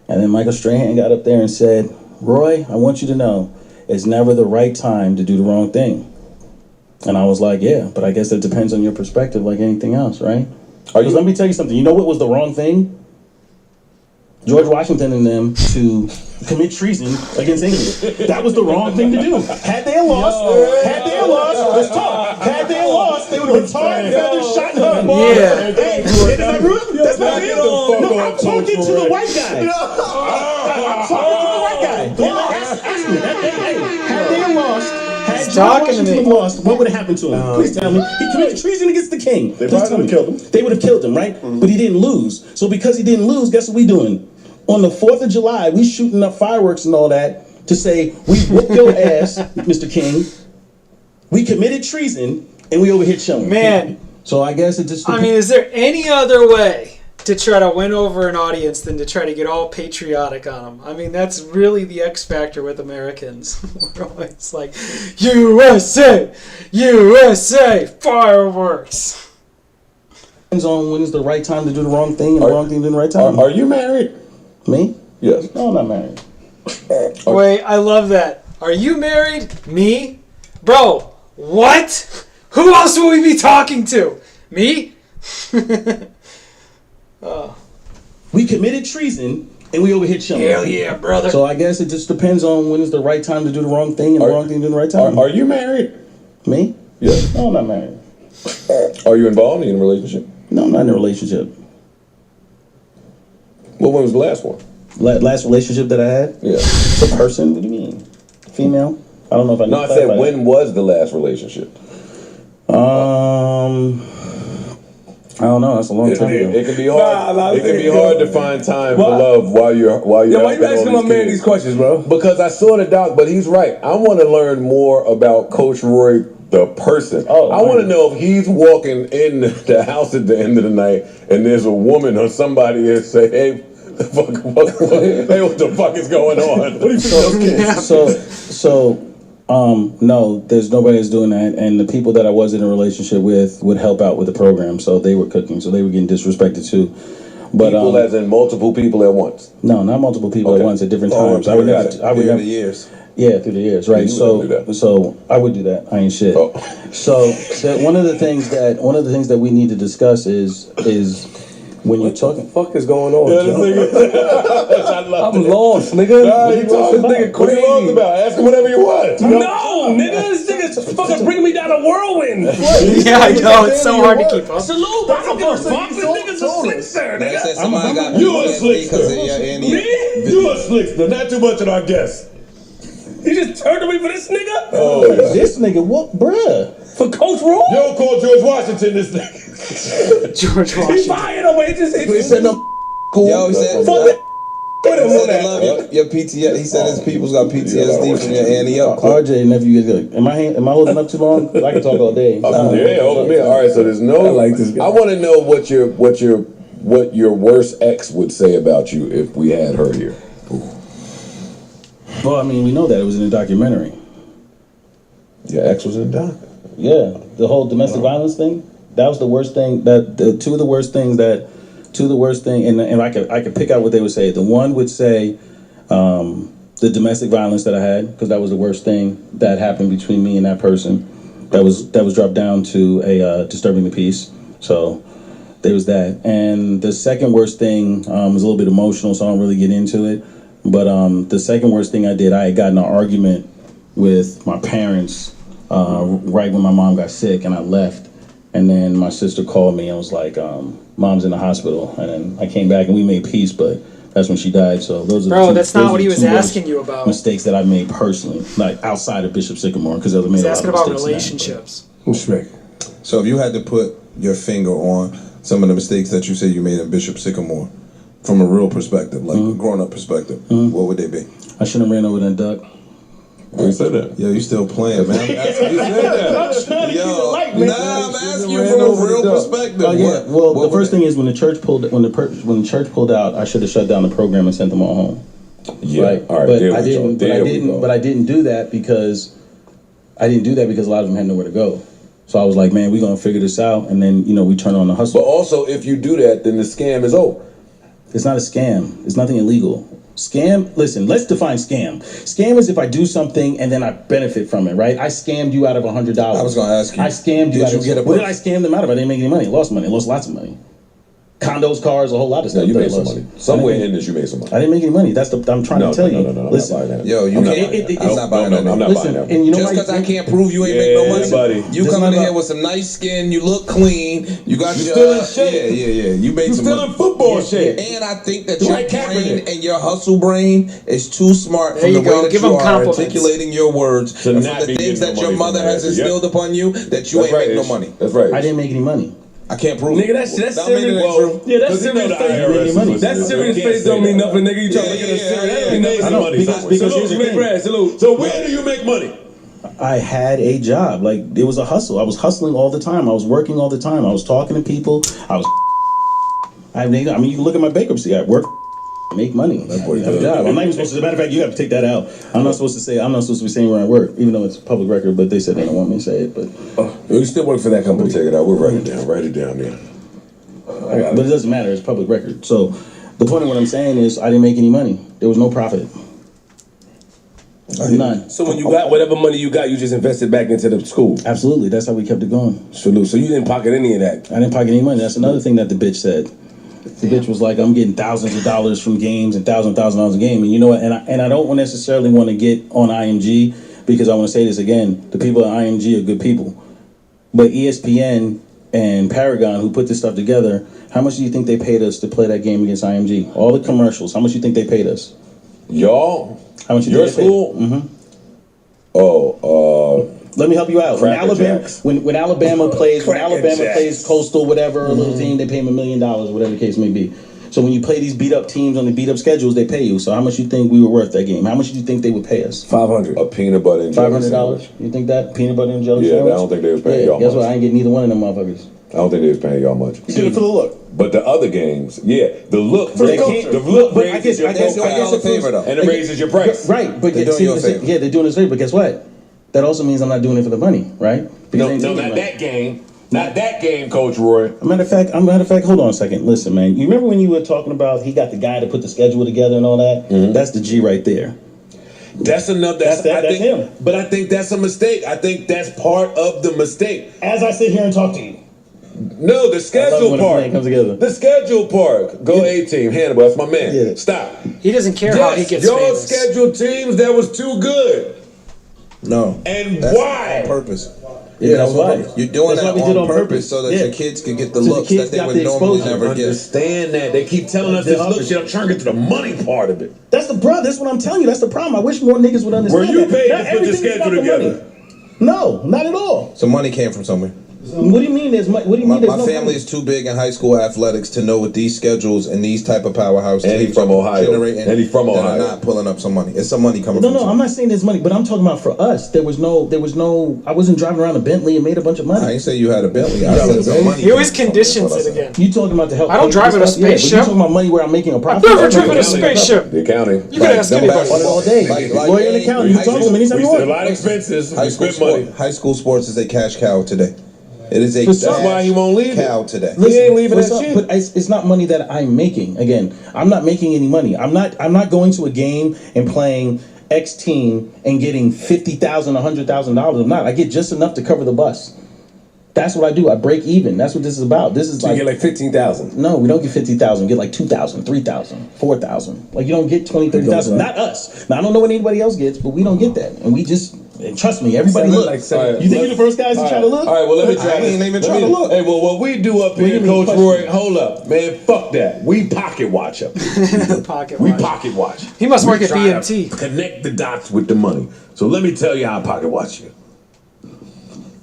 And then Michael Strahan got up there and said, "Roy, I want you to know, it's never the right time to do the wrong thing." And I was like, yeah, but I guess that depends on your perspective, like anything else, right? Because let me tell you something. You know what was the wrong thing? George Washington and them to commit treason against England. That was the wrong thing to do. Had they lost, let's talk. Had they lost, they would have been tarred and feathered, shot in the ball. Yeah. Hey, is that real? That's not real. No, I'm talking to the white guy. I'm talking to the white guy. Ask me. Hey, had He's talking to me. Lost, what would have happened to him? Please tell me. He committed treason against the king. They probably would have killed him. They would have killed him, right? Mm-hmm. But he didn't lose. So because he didn't lose, guess what we doing? On the 4th of July, we shooting up fireworks and all that to say, we whooped your ass, Mr. King. We committed treason, and we over here chilling. Man. So I guess it just... I mean, is there any other way to try to win over an audience than to try to get all patriotic on them? I mean, that's really the X factor with Americans. We're always like, USA! USA! Fireworks! Depends on when's the right time to do the wrong thing and the wrong thing to do the right time. Are you married? Me? Yes. No, I'm not married. Wait, I love that. Are you married? Me? Bro, what? Who else will we be talking to? Me? We committed treason, and we over here chilling. Hell yeah, brother. So I guess it just depends on when is the right time to do the wrong thing and the wrong thing to do the right time. Are you married? Me? Yes. No, I'm not married. Are you involved in a relationship? No, I'm not in a relationship. Well, when was the last one? Last relationship that I had? Yeah. It's a person? What do you mean? Female? I don't know if I know. No, I said when was the last relationship? I don't know. That's a long time ago. It can be hard. It can be hard to find time for What? love while you're Yo, why you having all asking my these man kids. these questions, bro? Because I saw the doc, but he's right. I want to learn more about Coach Roy, the person. Oh, I want to know if he's walking in the house at the end of the night and there's a woman or somebody that say, "Hey, hey, what the fuck is going on?" What do you think those kids? No, there's nobody that's doing that, and the people that I was in a relationship with would help out with the program, so they were cooking, so they were getting disrespected too. But People as in multiple people at once. no, not multiple people at once at different Oh, times. okay, I would got never. it. I would Through never. the years. Yeah, through the years, right? You So, would do that. so I would do that. I ain't shit. Oh. So one of the things that we need to discuss is when you're talking. What the fuck is going on, Yeah, this Joe? nigga. I love I'm it. lost, nigga. Nah, What you you talking talking about? nigga What you lost crazy? about? Ask him whatever you want. No, nigga, this nigga's fucking bringing me down a whirlwind. Yeah, I know. It's so hard to keep up. Salute, I don't give a fuck. This nigga's a slickster, They said nigga. somebody got You a PTSD because of slickster. your Andy. Me? You a slickster, not too much on our guests. You just turned to me for this nigga? Oh, yeah. This nigga, what, bruh? For Coach Roy? You don't call George Washington this nigga. George He Washington. fired him. He said no cool. Yo, he said, Fuck he that. Put him on said they that. love your PTSD. He said his people's got PTSD from your Andy up clip. RJ, nephew, am I holding up too long? I can talk all day. Yeah, hold me. All right, so there's no. I like this guy. I want to know what your worst ex would say about you if we had her here. Well, I mean, we know that it was in a documentary. Your ex was in the doc. Yeah, the whole domestic violence thing. That was the worst thing. Two of the worst things, and I could pick out what they would say. The one would say the domestic violence that I had, because that was the worst thing that happened between me and that person. That was dropped down to a disturbing the peace. So there was that. And the second worst thing was a little bit emotional, so I don't really get into it. But the second worst thing I did, I had gotten in an argument with my parents right when my mom got sick, and I left. And then my sister called me and was like, "Mom's in the hospital." And then I came back and we made peace, but that's when she died. So those are Bro, the that's those not are what the he was two worst asking you about. mistakes that I made personally, like outside of Bishop Sycamore, because I made He's a lot asking of about mistakes in that, relationships. Respect. So if you had to put your finger on some of the mistakes that you say you made in Bishop Sycamore, from a real perspective, like a grown-up perspective, what would they be? but I shouldn't have ran over that duck. Who said that? Yo, you still playing, man? I'm asking you. Yo, I'm asking you from a real perspective. Oh yeah. What The first thing is when the church pulled out, I should have shut down the program and sent them all home. Yeah. Right. All right. But there I we go. didn't. There we go. But I didn't do that because a lot of them had nowhere to go. So I was like, man, we're gonna figure this out, and then we turn on the But hustle. also, if you do that, then the scam is over. It's not a scam. It's nothing illegal. Scam. Listen, let's define scam. Scam is if I do something and then I benefit from it, right? I scammed you out of $100. I was gonna ask you, I scammed you. did out you of, get a what did I person? scam them out of? I didn't make any money. I lost money. I lost lots of money. condos, cars, a whole lot of stuff. No, you that I made some lost. money. Somewhere in this, you made some money. I didn't make any money. That's the I'm trying to tell you. No, Listen, I'm not buying that. Yo, you I'm not can't. buying that. I'm not buying that. I'm not listen, buying that. and you know Just why? because I can't prove you ain't make no money, buddy. You Just coming in remember- here with some nice skin, you look clean, you got your still in shape. Yeah. You made You some still money. in football shape. And I think that You your like brain Kaepernick. and your hustle brain is too smart There from the you go. way that Give you him are compliments. articulating your words To and not from be the things getting that no your money mother from has that. Yep. instilled upon you that you That's ain't right. make no Ish. money. That's right. I didn't make any money. I can't prove Nigga, it. that's That serious. ain't Well, true. Yeah, that's Because you know serious the faith. IRS is Money. listening. That's serious You can't faith say don't mean that. nothing, nigga. You trying to make it a Yeah, serious. yeah, You made I some know, money because somewhere. here's Salute, the big thing. Brad, salute. So where do you make money? I had a job. Like, it was a hustle. I was hustling all the time. I was working all the time. I was talking to people. I mean, you can look at my bankruptcy. I work, make money. I have a job. I'm not even supposed to. As a matter of fact, you have to take that out. I'm not supposed to be saying where I work, even though it's a public record. But they said they don't want me to say it. But You still work for that company. Take it out. We'll write it down. Write it down there. but it doesn't matter. It's public record. So the point of what I'm saying is, I didn't make any money. There was no profit. None. So when you got whatever money you got, you just invested back into the school. Absolutely. That's how we kept it going. Salute. So you didn't pocket any of that. I didn't pocket any money. That's another thing that the bitch said. The bitch was like, I'm getting thousands of dollars from games and thousand dollars a game. And you know what? And I don't necessarily want to get on IMG because I want to say this again. The people at IMG are good people. But ESPN and Paragon, who put this stuff together, how much do you think they paid us to play that game against IMG? All the commercials, how much do you think they paid us? Y'all? How much you Your think they paid? school? Mm-hmm. Oh, Let me help you out. When Cracker Alabama, Jacks. when Alabama plays, Cracker Jacks. Coastal, whatever, a little team, they pay them $1 million, whatever the case may be. So when you play these beat up teams on the beat up schedules, they pay you. So how much you think we were worth that game? How much do you think they would pay us? 500. a peanut butter and jelly $500. sandwich. You think that peanut butter and jelly Yeah, sandwich? I don't think they was paying y'all Guess much. what? I ain't getting neither one of them motherfuckers. I don't think they was paying y'all much. You did it for the look. But the other games, yeah, the look, For the brings- culture. the look But I raises guess- your I guess- They're I doing guess y'all a it proves- favor though. and it raises your price. Right, but They're doing you a favor. yeah, they're doing us favor. But guess what? That also means I'm not doing it for the money, right? Because No, they ain't no, taking not money. that game. Not that game, Coach Roy. Matter of fact, hold on a second. Listen, man. You remember when you were talking about he got the guy to put the schedule together and all that? Mm-hmm. That's the G right there. That's enough. That's think, him. But I think that's a mistake. I think that's part of the mistake. As I sit here and talk to you. No, the schedule when a part. plan comes together. The schedule part. Go A team. Hannibal, that's my man. Yeah. Stop. He doesn't care how he Yes, gets y'all famous. scheduled teams that was too good. No. And That's why? on purpose. Yeah, that's why. You're doing That's that why we did on purpose so that Yeah. your kids could get the So the looks kids that they got would the normally exposure. never get. Understand that. They keep telling us They're this look uppers. shit. I'm trying to get to the money part of it. That's the problem. That's what I'm telling you. That's the problem. I wish more niggas would understand. Were you that. paid Not to put the everything is schedule about the together? money. No, not at all. So money came from somewhere. What do you mean there's money? What do you mean there's My no family money? is too big in high school athletics to know what these schedules and these type of powerhouse And he teams from are Ohio. generating And he from that Ohio. are not pulling up some money. It's some money coming No, from no, I'm somewhere. not saying there's money, but I'm talking about for us. There was no. I wasn't driving around a Bentley and made a bunch of I money. ain't say you had a Bentley. I said some money. He always came from conditions somewhere. it again. You talking about the help? I don't drive in a Yeah, but you spaceship. talking about money where I'm making a profit? I've never I'm driven a making profit. spaceship. The accounting. You can ask them anybody. basketball- all day. Lawyer and accountant, you high talk to school- them anytime you We want. spend a lot of expenses. High We school, spend money. high school sports is a cash cow today. It is a For cash some- That's why he won't leave it. cow today. He ain't leaving for that some- shit. But it's not money that I'm making. Again, I'm not making any money. I'm not going to a game and playing X team and getting $50,000, $100,000. I'm not. I get just enough to cover the bus. That's what I do. I break even. That's what this is about. This is So you get like 15,000. no, we don't get 50,000. We get like 2,000, 3,000, 4,000. Like you don't get 20, 30,000. Not us. Now I don't know what anybody else gets, but we don't get that. And we just and trust me. Everybody Seven, look. like seven. All You think you're the first guys to try to look? All right, well, let me try I ain't even Let trying me- to look. Hey, well, what we do up do here, you mean, Coach question? Roy, hold up, man, fuck that. We pocket watch up. Pocket We watch. pocket watch. He must We work at try to BMT. Connect the dots with the money. So let me tell you how I pocket watch you.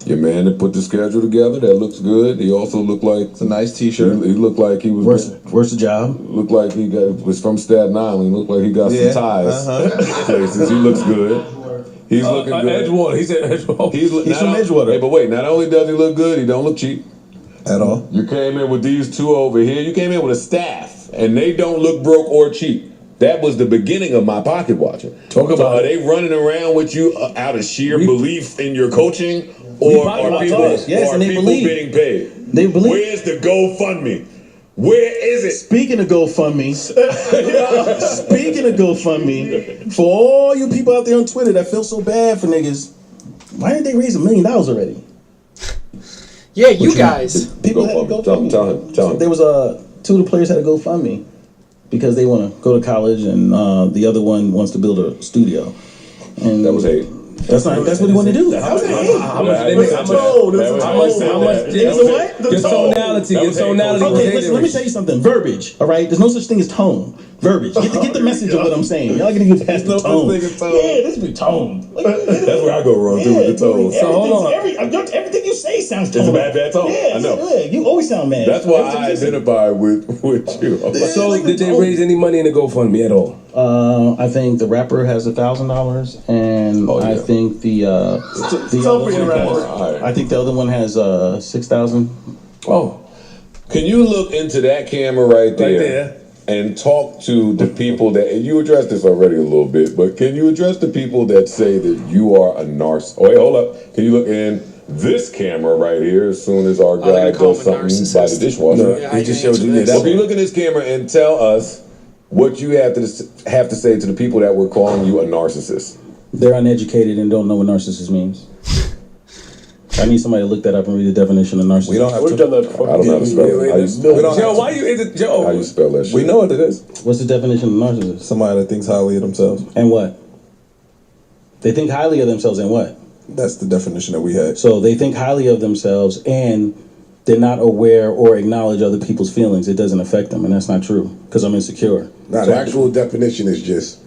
Your man that put the schedule together, that looks good. He also looked like It's a nice he, T-shirt. he looked like he was Where's the job? looked like he was from Staten Island. Looked like he got Yeah, some ties places. He looks good. He's looking good. Edgewater. He said Edgewater. He's He's from Edgewater. Hey, but wait, not only does he look good, he don't look cheap. At all. You came in with these two over here. You came in with a staff, and they don't look broke or cheap. That was the beginning of my pocket watching. Talk So about are it. they running around with you out of sheer belief in your coaching, We or pocket are watch people, ours. Yes, or and are they people believe. being paid? They believe. Where's the GoFundMe? Where is it? Speaking of GoFundMe, for all you people out there on Twitter that feel so bad for niggas, why didn't they raise $1 million already? Yeah, you guys. People had GoFundMe. GoFundMe. Tell him. There was a two of the players had to GoFundMe because they want to go to college, and the other one wants to build a studio. And That was hate. That's what he wanted to do. How much? How much? Your tonality. Okay, let me tell you something. Verbiage, all right? There's no such thing as tone. Verbiage. Get the message of what I'm saying. Y'all gotta get past the tone. Yeah, this be tone. That's where I go wrong too with the tone. So hold on. Everything you say sounds tone. It's a bad tone. Yeah, I know. Yeah, you always sound mad. That's why I identify with you. So did they raise any money in the GoFundMe at all? I think the rapper has $1,000, and I think the other one has, I think the other one has 6,000. Oh, can you look into that camera right there and talk to the people that, and you addressed this already a little bit, but can you address the people that say that you are a narcissist? Oh, wait, hold up. Can you look in this camera right here as soon as our guy does something by the dishwasher? Yeah, he just showed you Well, can you look in this camera and tell us what you have to say to the people that were calling you a narcissist? They're uneducated and don't know what narcissist means. I need somebody to look that up and read the definition of narcissist. We don't have to. I don't know how to spell it. How you spell it? Joe, why you Joe? How you spell that shit? We know what it is. What's the definition of narcissist? Somebody that thinks highly of themselves. And what? They think highly of themselves and what? That's the definition that we had. So they think highly of themselves and they're not aware or acknowledge other people's feelings. It doesn't affect them, and that's not true because I'm insecure. Now, the actual definition is just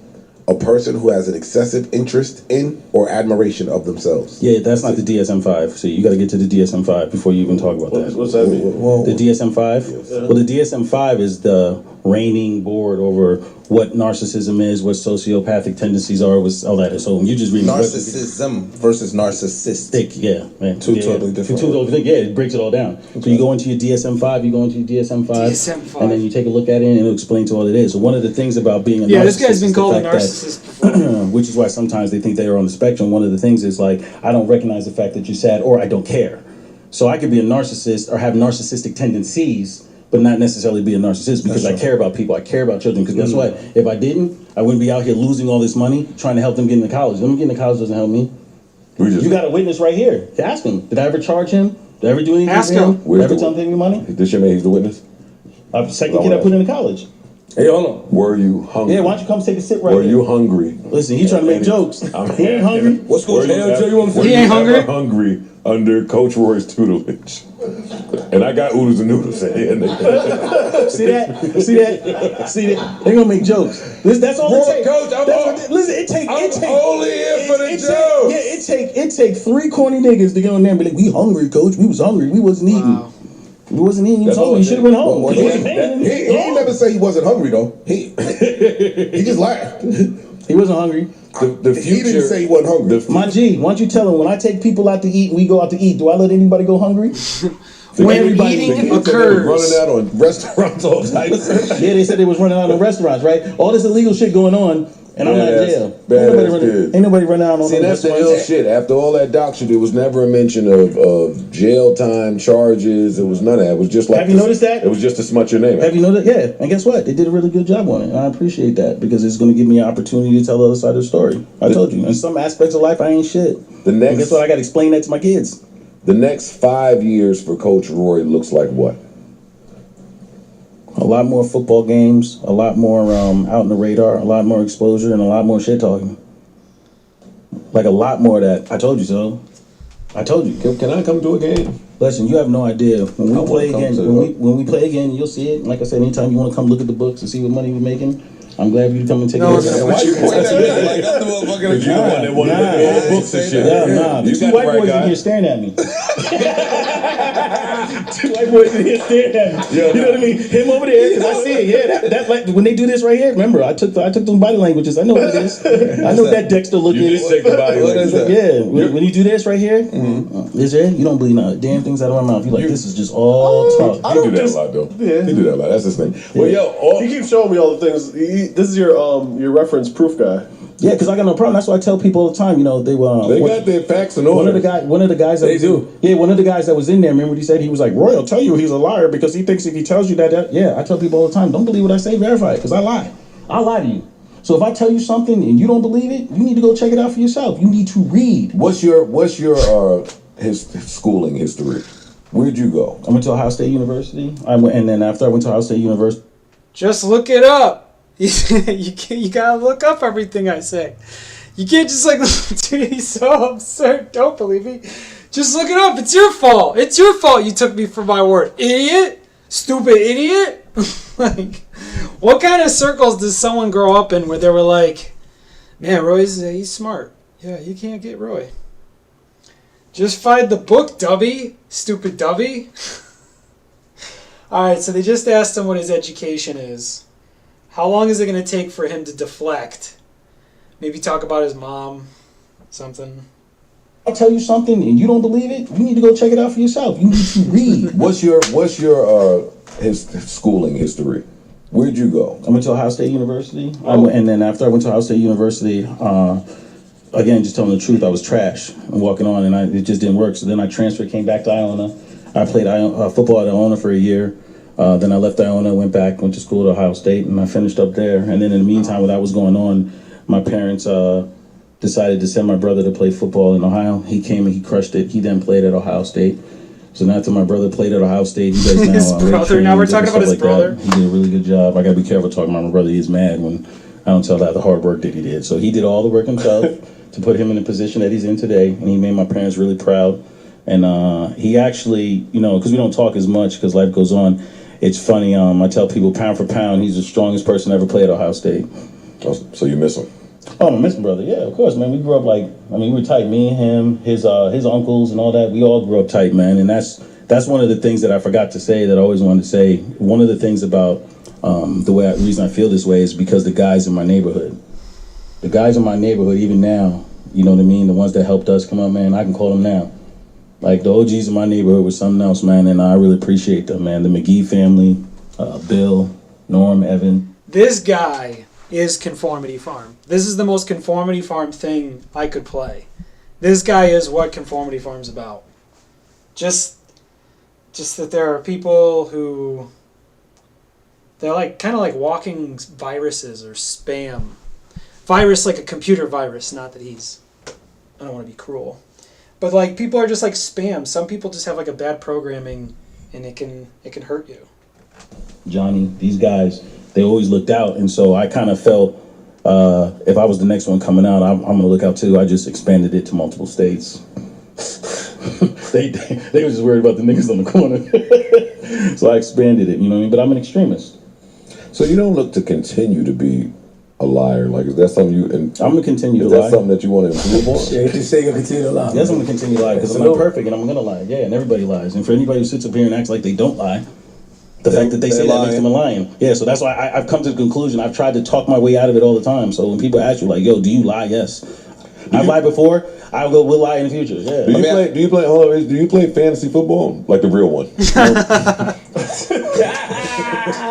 a person who has an excessive interest in or admiration of themselves. Yeah, that's not the DSM-5. See, you got to get to the DSM-5 before you even talk about that. What's that mean? The DSM-5? Well, the DSM-5 is the reigning board over what narcissism is, what sociopathic tendencies are, all that. So you just read Narcissism versus narcissistic. yeah, man. Two totally different. Two totally different. Yeah, it breaks it all down. Okay. So you go into your DSM-5, DSM-5. and then you take a look at it and it'll explain to what it is. So one of the things about being a narcissist, this guy's been called a narcissist before. which is why sometimes they think they are on the spectrum. One of the things is like, I don't recognize the fact that you're sad, or I don't care. So I could be a narcissist or have narcissistic tendencies, but not necessarily be a narcissist because I care about people. I care about children. Because guess what? If I didn't, I wouldn't be out here losing all this money trying to help them get into college. Them getting into college doesn't help me. You got a witness right here. Ask him. Did I ever charge him? Did I ever do anything Ask for him? him. Did I ever tell him to give me money? This your man, he's the witness? Second kid I put into college. Hey, hold on. Were you hungry? Yeah, why don't you come take a sit right Were here? you hungry? Listen, he's trying to make jokes. He ain't hungry. What school? He ain't hungry. Hungry under Coach Roy's tutelage. And I got oodles and noodles. See that? They're gonna make jokes. That's all it takes. Coach, Listen, it take only here for the jokes. It take three corny niggas to get on there and be like, we hungry, coach. We was hungry. We wasn't eating. Wow. We wasn't eating. You That's told all me it you should have went home. Well, He wasn't paying. he ain't never say he wasn't hungry though. He just laughed. He wasn't hungry. The future. He didn't say he wasn't hungry. My G, why don't you tell him when I take people out to eat and we go out to eat, do I let anybody go hungry? When Everybody- eating Running occurs. out on restaurants all types. Yeah, they said they was running out of restaurants, right? All this illegal shit going on, and I'm not in jail. Ain't nobody running out on See, that's the restaurants. ill shit. After all that doc shit, there was never a mention of jail time, charges. It was none of that. It was just like. Have you noticed that? It was just to smut your name out. Have you noticed? Yeah, and guess what? They did a really good job on it. And I appreciate that because it's going to give me an opportunity to tell the other side of the story. I told you, in some aspects of life, I ain't shit. And guess what? I got to explain that to my kids. The next 5 years for Coach Roy looks like what? A lot more football games, a lot more out in the radar, a lot more exposure, and a lot more shit talking. Like a lot more of that. I told you so. I told you. Can I come to a game? Listen, you have no idea. When we play again, when we play again, you'll see it. Like I said, anytime you want to come look at the books and see what money we're making, I'm glad you come and take a look. Why you point that out like that's the motherfucking You the one that wanted to look at all the books and shit. Nah. You Two got white the right boys in guy. here staring at me. Two white boys in here staring at me. Yeah, You know what I mean? Him over there, because I see it. Yeah, that like when they do this right here. Remember, I took them body languages. I know what it is. I know what that Dexter look You is. did take the body What is language. that? Yeah, when you do this right here, is there? You don't believe no damn things out of my mouth. You like this is just all talk. He do that a lot though. Yeah. He do that a lot. That's his thing. Well, yo, He keeps showing me all the things. This is your reference proof guy. Yeah, because I got no problem. That's why I tell people all the time. You know, they got their facts in order. One of the guys that They was do. one of the guys that was in there. Remember what he said? He was like, "Roy will tell you he's a liar because he thinks if he tells you that." Yeah, I tell people all the time, don't believe what I say, verify it, because I lie. I lie to you. So if I tell you something and you don't believe it, you need to go check it out for yourself. You need to read. What's your his schooling history? Where'd you go? I went to Ohio State University. And then after I went to Ohio State University, Just look it up. You gotta look up everything I say. You can't just like, dude, he's so absurd. Don't believe me. Just look it up. It's your fault. It's your fault you took me for my word. Idiot. Stupid idiot. Like, what kind of circles does someone grow up in where they were like, man, he's smart. Yeah, you can't get Roy. Just find the book, Dubby. Stupid Dubby. Alright, so they just asked him what his education is. How long is it going to take for him to deflect? Maybe talk about his mom, something. I'll tell you something, and you don't believe it. You need to go check it out for yourself. You need to read. What's your his schooling history? Where'd you go? I went to Ohio State University. And then after I went to Ohio State University, again, just telling the truth, I was trash and walking on, and it just didn't work. So then I transferred, came back to Iona. I played football at Iona for a year. Then I left Iona, went to school at Ohio State, and I finished up there. And then in the meantime, while that was going on, my parents decided to send my brother to play football in Ohio. He came and he crushed it. He then played at Ohio State. So now after my brother played at Ohio State, he does now. His brother. Now we're talking about his brother. He did a really good job. I got to be careful talking about my brother. He's mad when I don't tell that the hard work that he did. So he did all the work himself to put him in the position that he's in today, and he made my parents really proud. And he actually, because we don't talk as much because life goes on, it's funny. I tell people pound for pound, he's the strongest person ever played at Ohio State. Oh, so you miss him? Oh, I miss my brother. Yeah, of course, man. We grew up we were tight. Me and him, his uncles and all that. We all grew up tight, man. And that's one of the things that I forgot to say that I always wanted to say. One of the things about the reason I feel this way is because the guys in my neighborhood. The guys in my neighborhood, even now, you know what I mean? The ones that helped us come up, man, I can call them now. Like, the OGs in my neighborhood was something else, man, and I really appreciate them, man. The McGee family, Bill, Norm, Evan. This guy is Conformity Farm. This is the most Conformity Farm thing I could play. This guy is what Conformity Farm's about. Just that there are people who, they're like kind of like walking viruses or spam. Virus like a computer virus, not that I don't want to be cruel. But like people are just like spam. Some people just have like a bad programming and it can hurt you. Johnny, these guys, they always looked out, and so I kind of felt if I was the next one coming out, I'm going to look out too. I just expanded it to multiple states. they were just worried about the niggas on the corner. So I expanded it, you know what I mean? But I'm an extremist. So you don't look to continue to be a liar? Like, is that something I'm going to continue to lie. Is that something that you want to improve on? Yeah, you say you're going to continue to lie. Yes, I'm going to continue to lie because I'm not perfect and I'm going to lie. Yeah, and everybody lies. And for anybody who sits up here and acts like they don't lie, the fact that they say that makes them a lion. Yeah, so that's why I've come to the conclusion. I've tried to talk my way out of it all the time. So when people ask you, like, yo, do you lie? Yes. I've lied before. We'll lie in the future. Yeah. Do you play fantasy football? Like the real one?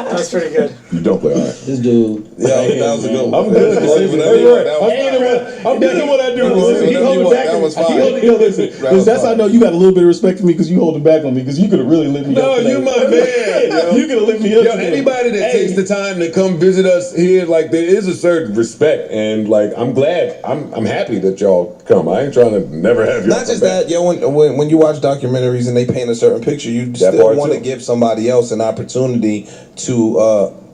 That was pretty good. You don't play, all right. This dude. Yeah, that was a good one. I'm good. I'm good at what I do. Listen, he holding back on me. That was fine. Listen, that's how I know you got a little bit of respect for me because you holding back on me because you could have really lit me up. No, you my man. You could have lit me up. Yo, anybody that takes the time to come visit us here, like there is a certain respect, and like I'm glad, I'm happy that y'all come. I ain't trying to never have you. Not just that, yo. When you watch documentaries and they paint a certain picture, you still want to give somebody else an opportunity to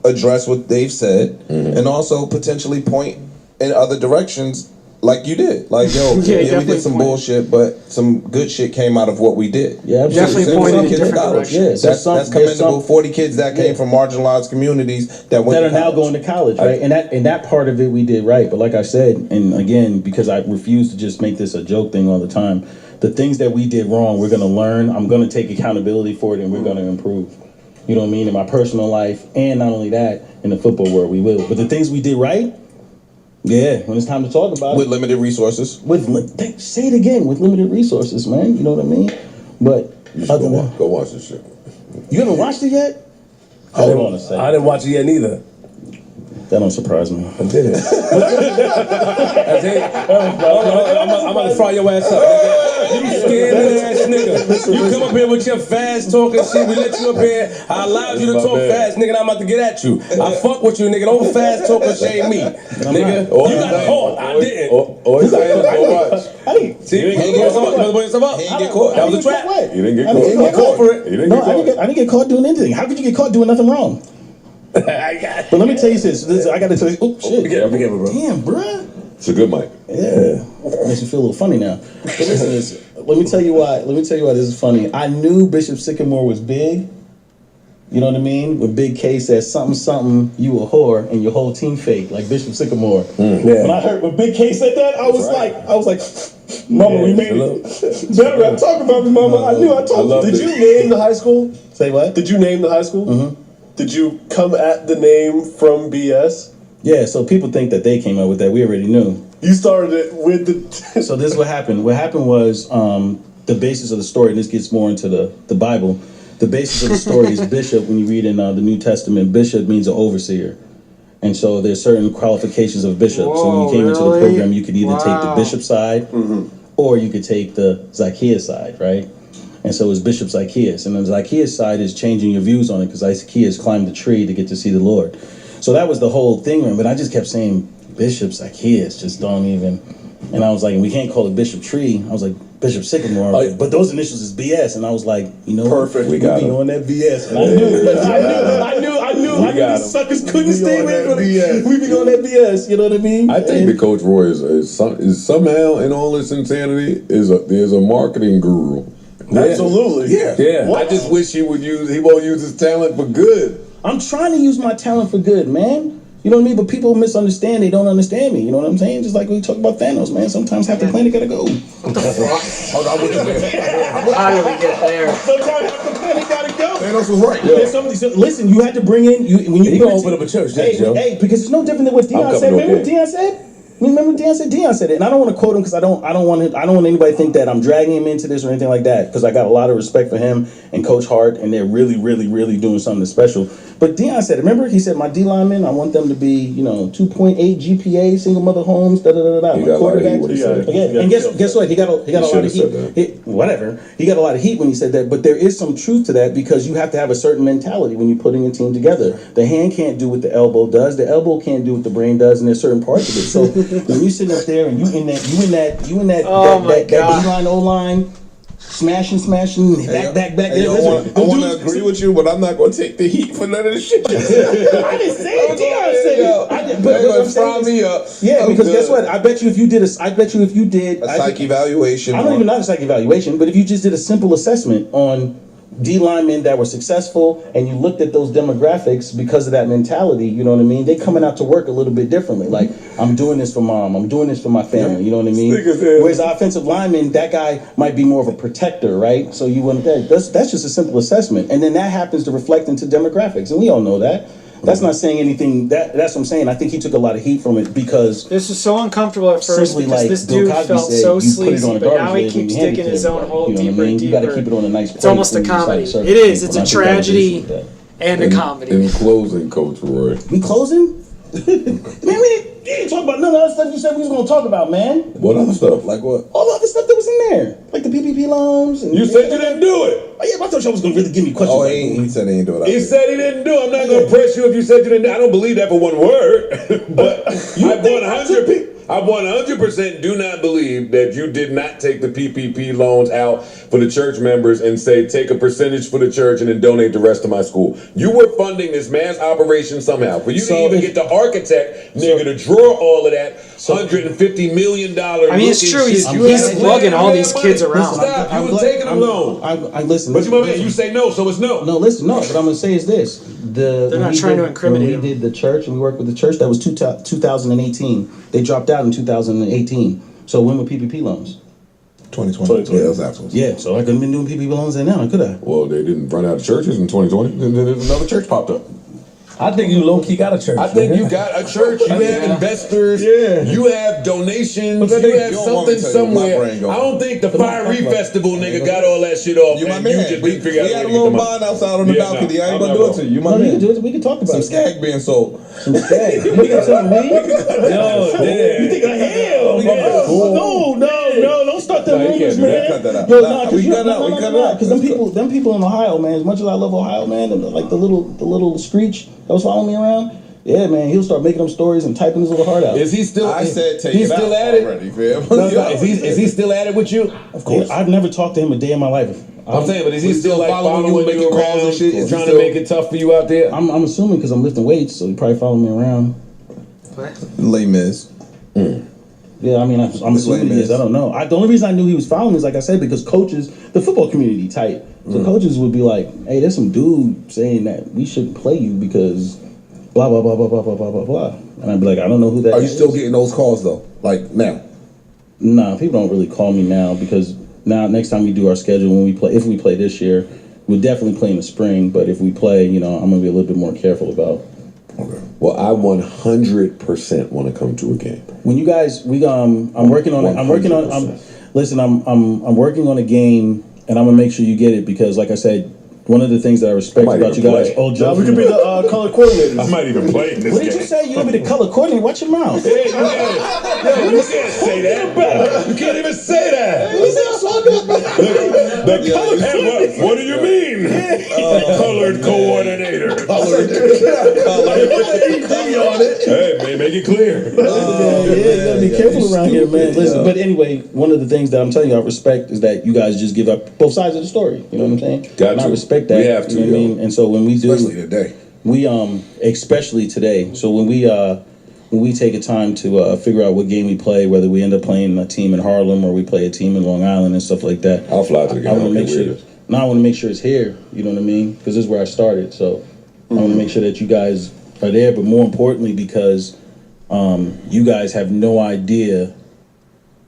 address what they've said, and also potentially point in other directions, like you did. Like, yo, yeah, we did some bullshit, but some good shit came out of what we did. Yeah, definitely pointed in different directions. That's commendable. 40 kids that came from marginalized communities that are now going to college, right? And that part of it we did right. But like I said, and again, because I refuse to just make this a joke thing all the time, the things that we did wrong, we're going to learn. I'm going to take accountability for it, and we're going to improve. You know what I mean? In my personal life, and not only that, in the football world, we will. But the things we did right, yeah, when it's time to talk about with limited resources. Say it again, with limited resources, man. You know what I mean? But go watch this shit. You haven't watched it yet? Hold on a second. I didn't watch it yet neither. That don't surprise me. I did it. I'm about to fry your ass up, nigga. You scared ass nigga. You come up here with your fast talking shit. We let you up here. I allowed you to talk fast, nigga. And I'm about to get at you. I fuck with you, nigga. Don't fast talk or shame me, nigga. You got caught. I didn't. Or he's saying, go watch. See, you ain't get caught. He ain't get caught. That was a trap. He didn't get I didn't caught. get caught for it. He didn't No, get caught. I didn't get caught doing anything. How could you get caught doing nothing wrong? But let me tell you this. I got to tell you. Oh shit! Be careful, bro. Damn, bruh. It's a good mic. Yeah, makes me feel a little funny now. But listen, let me tell you why. Let me tell you why this is funny. I knew Bishop Sycamore was big. You know what I mean? When Big K says something, you a whore, and your whole team fake, like Bishop Sycamore. When Big K said that, I was like, Mama, we made it. Better not talk about me, Mama. I knew I told you. Did you name the high school? Say what? Did you name the high school? Mm-hmm. Did you come at the name from BS? Yeah, so people think that they came up with that. We already knew. You started it with the... So this is what happened. What happened was the basis of the story, and this gets more into the Bible. The basis of the story is bishop. When you read in the New Testament, bishop means an overseer. And so there's certain qualifications of bishop. So when you came into the program, you could either take the bishop side or you could take the Zacchaeus side, right? And so it's Bishop Zacchaeus. And the Zacchaeus side is changing your views on it because Zacchaeus climbed the tree to get to see the Lord. So that was the whole thing. But I just kept saying, Bishop Zacchaeus, just don't even. And I was like, we can't call it Bishop Tree. I was like, Bishop Sycamore. But those initials is BS. And I was like, you know, perfect. We be on that BS. And I knew these suckers couldn't stay away from it. We be on that BS. You know what I mean? I think that Coach Roy is somehow, in all this insanity, there's a marketing guru. Absolutely. Yeah. I just wish he won't use his talent for good. I'm trying to use my talent for good, man. You know what I mean? But people misunderstand. They don't understand me. You know what I'm saying? Just like we talk about Thanos, man. Sometimes half the planet gotta go. Hold on, How did we get there? Sometimes half the planet gotta go. Thanos was right. Listen, you had to bring in when you You gonna open up a church, Joe. Hey, because it's no different than what Deion said. Remember what Deion said? Remember Deion said? Deion said it, and I don't want to quote him because I don't want anybody to think that I'm dragging him into this or anything like that. Because I got a lot of respect for him and Coach Hart, and they're really, really, really doing something special. But Deion said, remember he said, my D linemen, I want them to be 2.8 GPA, single mother homes, da da da da. He got a lot of heat when he said it. Yeah, and guess what? He got a lot of heat. He got a lot of heat when he said that. But there is some truth to that because you have to have a certain mentality when you're putting a team together. The hand can't do what the elbow does. The elbow can't do what the brain does, and there's certain parts of it. So when you sit up there and you in that D-line, O-line, smashing, back. Hey, I want to agree with you, but I'm not going to take the heat for none of the shit you said. I didn't say it. Deion said it. They're going to fry me up. Yeah, because guess what? I bet you if you did a psych evaluation. I don't even know the psych evaluation, but if you just did a simple assessment on D linemen that were successful and you looked at those demographics because of that mentality, you know what I mean? They coming out to work a little bit differently. Like, I'm doing this for mom, I'm doing this for my family, you know what I mean? Whereas the offensive lineman, that guy might be more of a protector, right? So you wouldn't, that's just a simple assessment. And then that happens to reflect into demographics, and we all know that. That's not saying anything. That's what I'm saying. I think he took a lot of heat from it because this was so uncomfortable at first because this dude felt so sleazy, but now he keeps digging his own hole deeper and deeper. You got to keep it on a nice. It's almost a comedy. It is. It's a tragedy and a comedy. In closing, Coach Roy. We closing? Man, we didn't talk about none of that stuff you said we was going to talk about, man. What other stuff? Like what? All the other stuff that was in there, like the PPP loans. And you said you didn't do it. Oh yeah, but I thought y'all was going to really give me questions. Oh, he said he didn't do it. He said he didn't do it. I'm not going to press you if you said you didn't do it. I don't believe that for one word. But I 100% do not believe that you did not take the PPP loans out for the church members and say, take a percentage for the church and then donate the rest to my school. You were funding this mass operation somehow. For you to even get the architect, nigga, to draw all of that $150 million. I mean, it's true. He's lugging all these kids around. Stop. You were taking them loans. I listen. But you say no, so it's no. No, listen, no. What I'm going to say is this. They're not trying to incriminate him. When we did the church and we worked with the church, that was 2018. They dropped out in 2018. So when were PPP loans? 2020. Yeah, that was afterwards. Yeah, so I couldn't have been doing PPP loans then now, could I? Well, they didn't run out of churches in 2020. Then another church popped up. I think you low key got a church. I think nigga. you got a church. You have investors. Yeah. You have donations. But You you have don't want me something to tell you what my somewhere. brain going I don't think the Fiery on. Festival nigga got all that shit off. You my and man. You just we didn't figure out had a a way to little get the bond money. outside on the Yeah, balcony. nah, I ain't I'm gonna not do it wrong. to you. You my No, you man. can do it. We can talk about Some it. skag being sold. Some skag. We can tell me. Yo, damn. You think hell? No, don't start the Nah, you can't rumors, do that. man. Cut that out. Yo, Nah, nah, we cause cut it out. We cut it out. Because them people in Ohio, man. As much as I love Ohio, man, like the little screech that was following me around. Yeah, man, he'll start making them stories and typing his little heart out. Is he still? I said take he's it still out at it. already, fam. Is he still at it with you? Of course, I've never talked to him a day in my life. I'm saying, but is he He's still still like following following you, making calls around, and shit? Is he trying still- to make it tough for you out there? I'm assuming because I'm lifting weights, so he probably following me around. Les Mis. Yeah, I mean, I'm assuming he is. I don't know. The only reason I knew he was following me is, like I said, because coaches, the football community tight. So coaches would be like, hey, there's some dude saying that we shouldn't play you because blah, blah, blah, blah, blah, blah, blah, blah, blah. And I'd be like, I don't know who that Are you is. still getting those calls though? Like now? Nah, people don't really call me now because now next time we do our schedule, when we play, if we play this year, we'll definitely play in the spring. But if we play, I'm gonna be a little bit more careful about. Well, I 100% want to come to a game. When you guys, I'm working on it. I'm working on. 100%. I'm working on a game, and I'm gonna make sure you get it because, like I said, one of the things that I respect might about you even guys. play. Oh, Now Joe, we could be the color coordinators. I might even play in this what game. did you say? You're gonna be the color coordinator. Watch your mouth. Hey, you can't say that. You can't even say that. The color. Hey, what do you mean? Colored coordinator. Hey, make it clear. Yeah, you gotta be careful around here, man. Listen, but anyway, one of the things that I'm telling you I respect is that you guys just give up both sides of the story. You know what I'm saying? Got and I to. respect that. We have to, You know what I yo. mean? And so when we do, Especially today. we especially today. So when we take a time to figure out what game we play, whether we end up playing a team in Harlem or we play a team in Long Island and stuff like that. I'll fly to the game. I want to make where it sure. is. Now I want to make sure it's here. You know what I mean? Because this is where I started. So I want to make sure that you guys are there. But more importantly, because you guys have no idea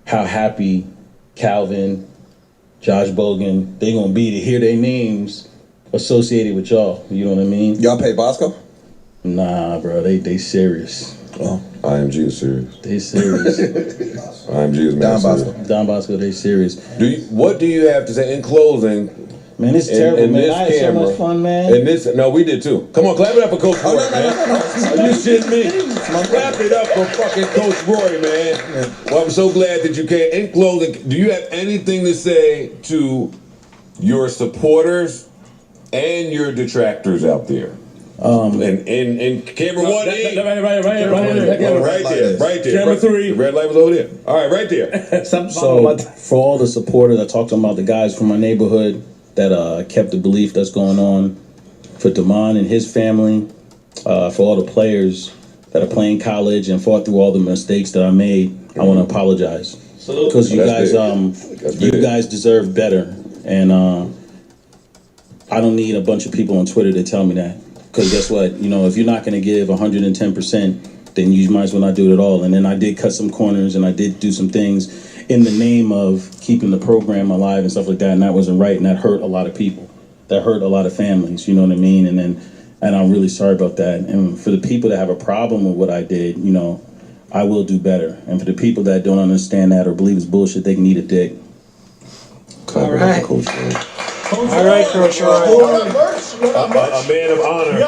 how happy Calvin, Josh Bogan, they gonna be to hear their names associated with y'all. You know what I mean? Y'all pay Bosco? Nah, bro, they serious. IMG is serious. They serious. IMG is Don mad Bosco. serious. Don Bosco, they serious. What do you have to say in closing? Man, it's terrible, man. I had so much fun, man. And this, no, we did too. Come on, clap it up for Coach Roy, man. Are you shitting me? Clap it up for fucking Coach Roy, man. Well, I'm so glad that you came. In closing, do you have anything to say to your supporters and your detractors out there? And camera one in. Right Right there. Camera three. The red light was over there. All right, right there. So for all the supporters, I talked about the guys from my neighborhood that kept the belief that's going on. For Damon and his family, for all the players that are playing college and fought through all the mistakes that I made, I want to apologize because you That's guys, big. That's you big. guys deserve better, and I don't need a bunch of people on Twitter to tell me that. Because guess what? If you're not going to give 110%, then you might as well not do it at all. And then I did cut some corners and I did do some things in the name of keeping the program alive and stuff like that. And that wasn't right. And that hurt a lot of people. That hurt a lot of families. You know what I mean? And I'm really sorry about that. And for the people that have a problem with what I did, I will do better. And for the people that don't understand that or believe it's bullshit, they can eat a dick. All right. Coach Roy. All right, Coach Roy. A man of honor. You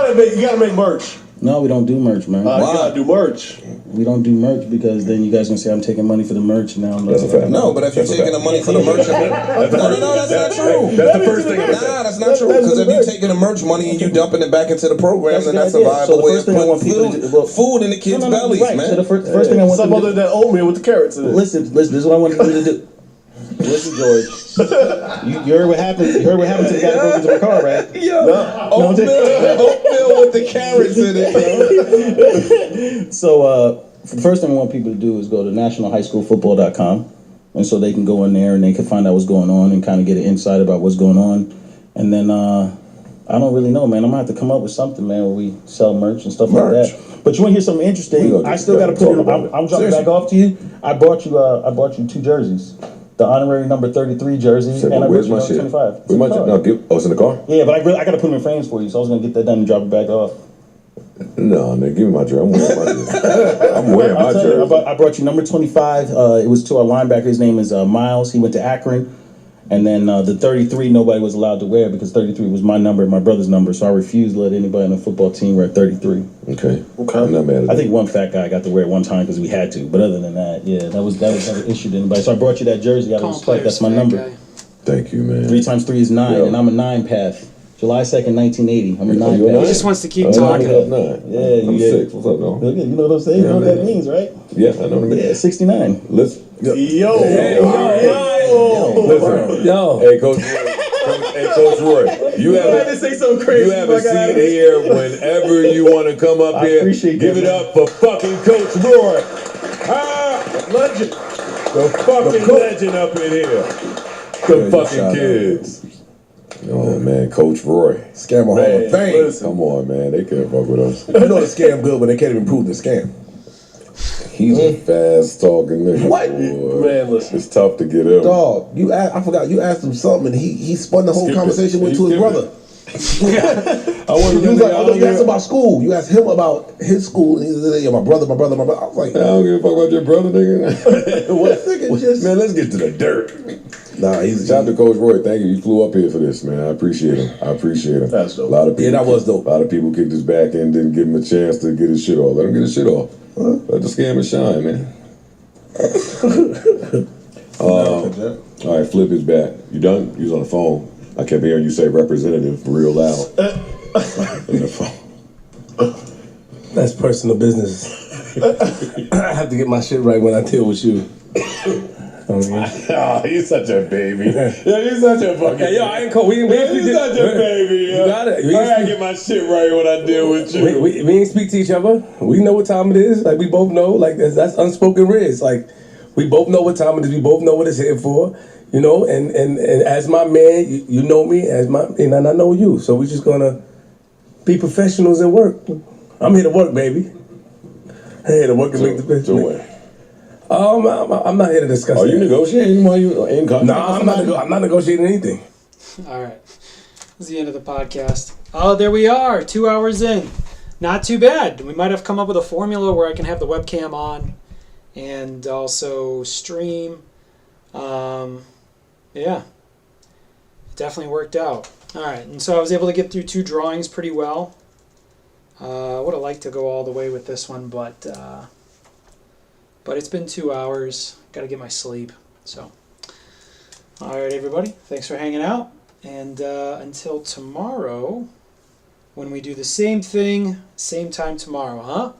gotta make merch. No, we don't do merch, man. You gotta do merch. We don't do merch because then you guys gonna say I'm taking money for the merch and now I'm That's a fact. No, but if you're taking the money for the merch, no, that's not true. That's the first thing I'm gonna say. Nah, that's not true. Because if you're taking the merch money and you dumping it back into the program, then that's a viable way of putting food in the kids' bellies, right. man. So the first thing I want Some them other to than oatmeal with the carrots in it. listen. This is what I want them to do. Listen, George. You heard what happened. You heard what happened to the guy that broke into my car, right? Oatmeal with the carrots in it, So the first thing I want people to do is go to nationalhighschoolfootball.com, and so they can go in there and they can find out what's going on and kind of get an insight about what's going on. And then I don't really know, man. I'm gonna have to come up with something, man, where we sell merch and stuff like that. But you want to hear something interesting? I still got to put it. I'm jumping back off to you. I bought you 2 jerseys. The honorary number 33 jersey, and I Where's bought my you shit? 25. It's Where's my in the shit? car. No, it's in the car. Yeah, but I got to put them in frames for you, so I was gonna get that done and drop it back off. No, nigga, give me my jersey. I'm wearing my jersey. I'm wearing my jersey. I brought you number 25. It was to our linebacker. His name is Miles. He went to Akron. And then the 33, nobody was allowed to wear because 33 was my number, my brother's number. So I refused to let anybody on the football team wear 33. Okay. I'm not mad at that. I think one fat guy got to wear it one time because we had to. But other than that, yeah, that was never issued to anybody. So I brought you that jersey out of respect. That's my number. Guy. Thank you, man. 3 times 3 is 9, and I'm a 9 path. July 2nd, 1980. I'm a 9 you a path. He just wants to keep I'm talking. 9. Yeah, I'm yeah. 6. What's up, no? You know what I'm saying? You know what that means, right? Yeah, I know what I mean. Yeah, 69. Listen. Yo. Listen. Yo. Hey, Coach Roy. Hey, Coach Roy. You have to say something crazy. You have a seat here whenever you want to come up here. Appreciate Give that, it man. up for fucking Coach Roy. Legend. The fucking legend up in here. The fucking kids. Oh man, Coach Roy. Scam Hall of Fame. Come on, man. They can't fuck with us. You know the scam good when they can't even prove the scam. He's a fast talking nigga. What? Boy. Man, listen. It's tough to get him. Dog, I forgot you asked him something, and he spun the whole Skip conversation it. went He to his skipped brother. I wasn't You was like, I oh, no, don't you asked give- about school. You asked him about his school, and he said, yeah, my brother. I was like, I don't give a fuck about your brother, nigga. what? Nigga, just Man, let's get to the dirt. nah, he's Shout out to Coach Roy. Thank you. You flew up here for this, man. I appreciate him. That's dope. A lot of people. Yeah, that was dope. A lot of people kicked his back and didn't give him a chance to get his shit off. Let him get his shit off. Let the scammer shine, man. All right, Flip is back. You done? You was on the phone. I kept hearing you say representative real loud. On the phone. That's personal business. I have to get my shit right when I deal with you. Oh, you such a baby. Yeah, you such a fucking. Hey, yo, I ain't cool. We You such a baby. You got it. I gotta get my shit right when I deal with you. We ain't speak to each other. We know what time it is. Like, we both know. Like, that's unspoken riz. Like, we both know what time it is. We both know what it's here for. You know, and as my man, you know me and I know you. So we just gonna be professionals and work. I'm here to work, baby. I'm here to work and make the business. So what? I'm not here to discuss. Are that. you negotiating while you in contact? No, I'm not negotiating anything. All right. This is the end of the podcast. Oh, there we are. 2 hours in. Not too bad. We might have come up with a formula where I can have the webcam on and also stream. Yeah. It definitely worked out. All right. And so I was able to get through 2 drawings pretty well. I would have liked to go all the way with this one, but it's been 2 hours. Got to get my sleep. So, all right, everybody. Thanks for hanging out. And until tomorrow, when we do the same thing, same time tomorrow, huh?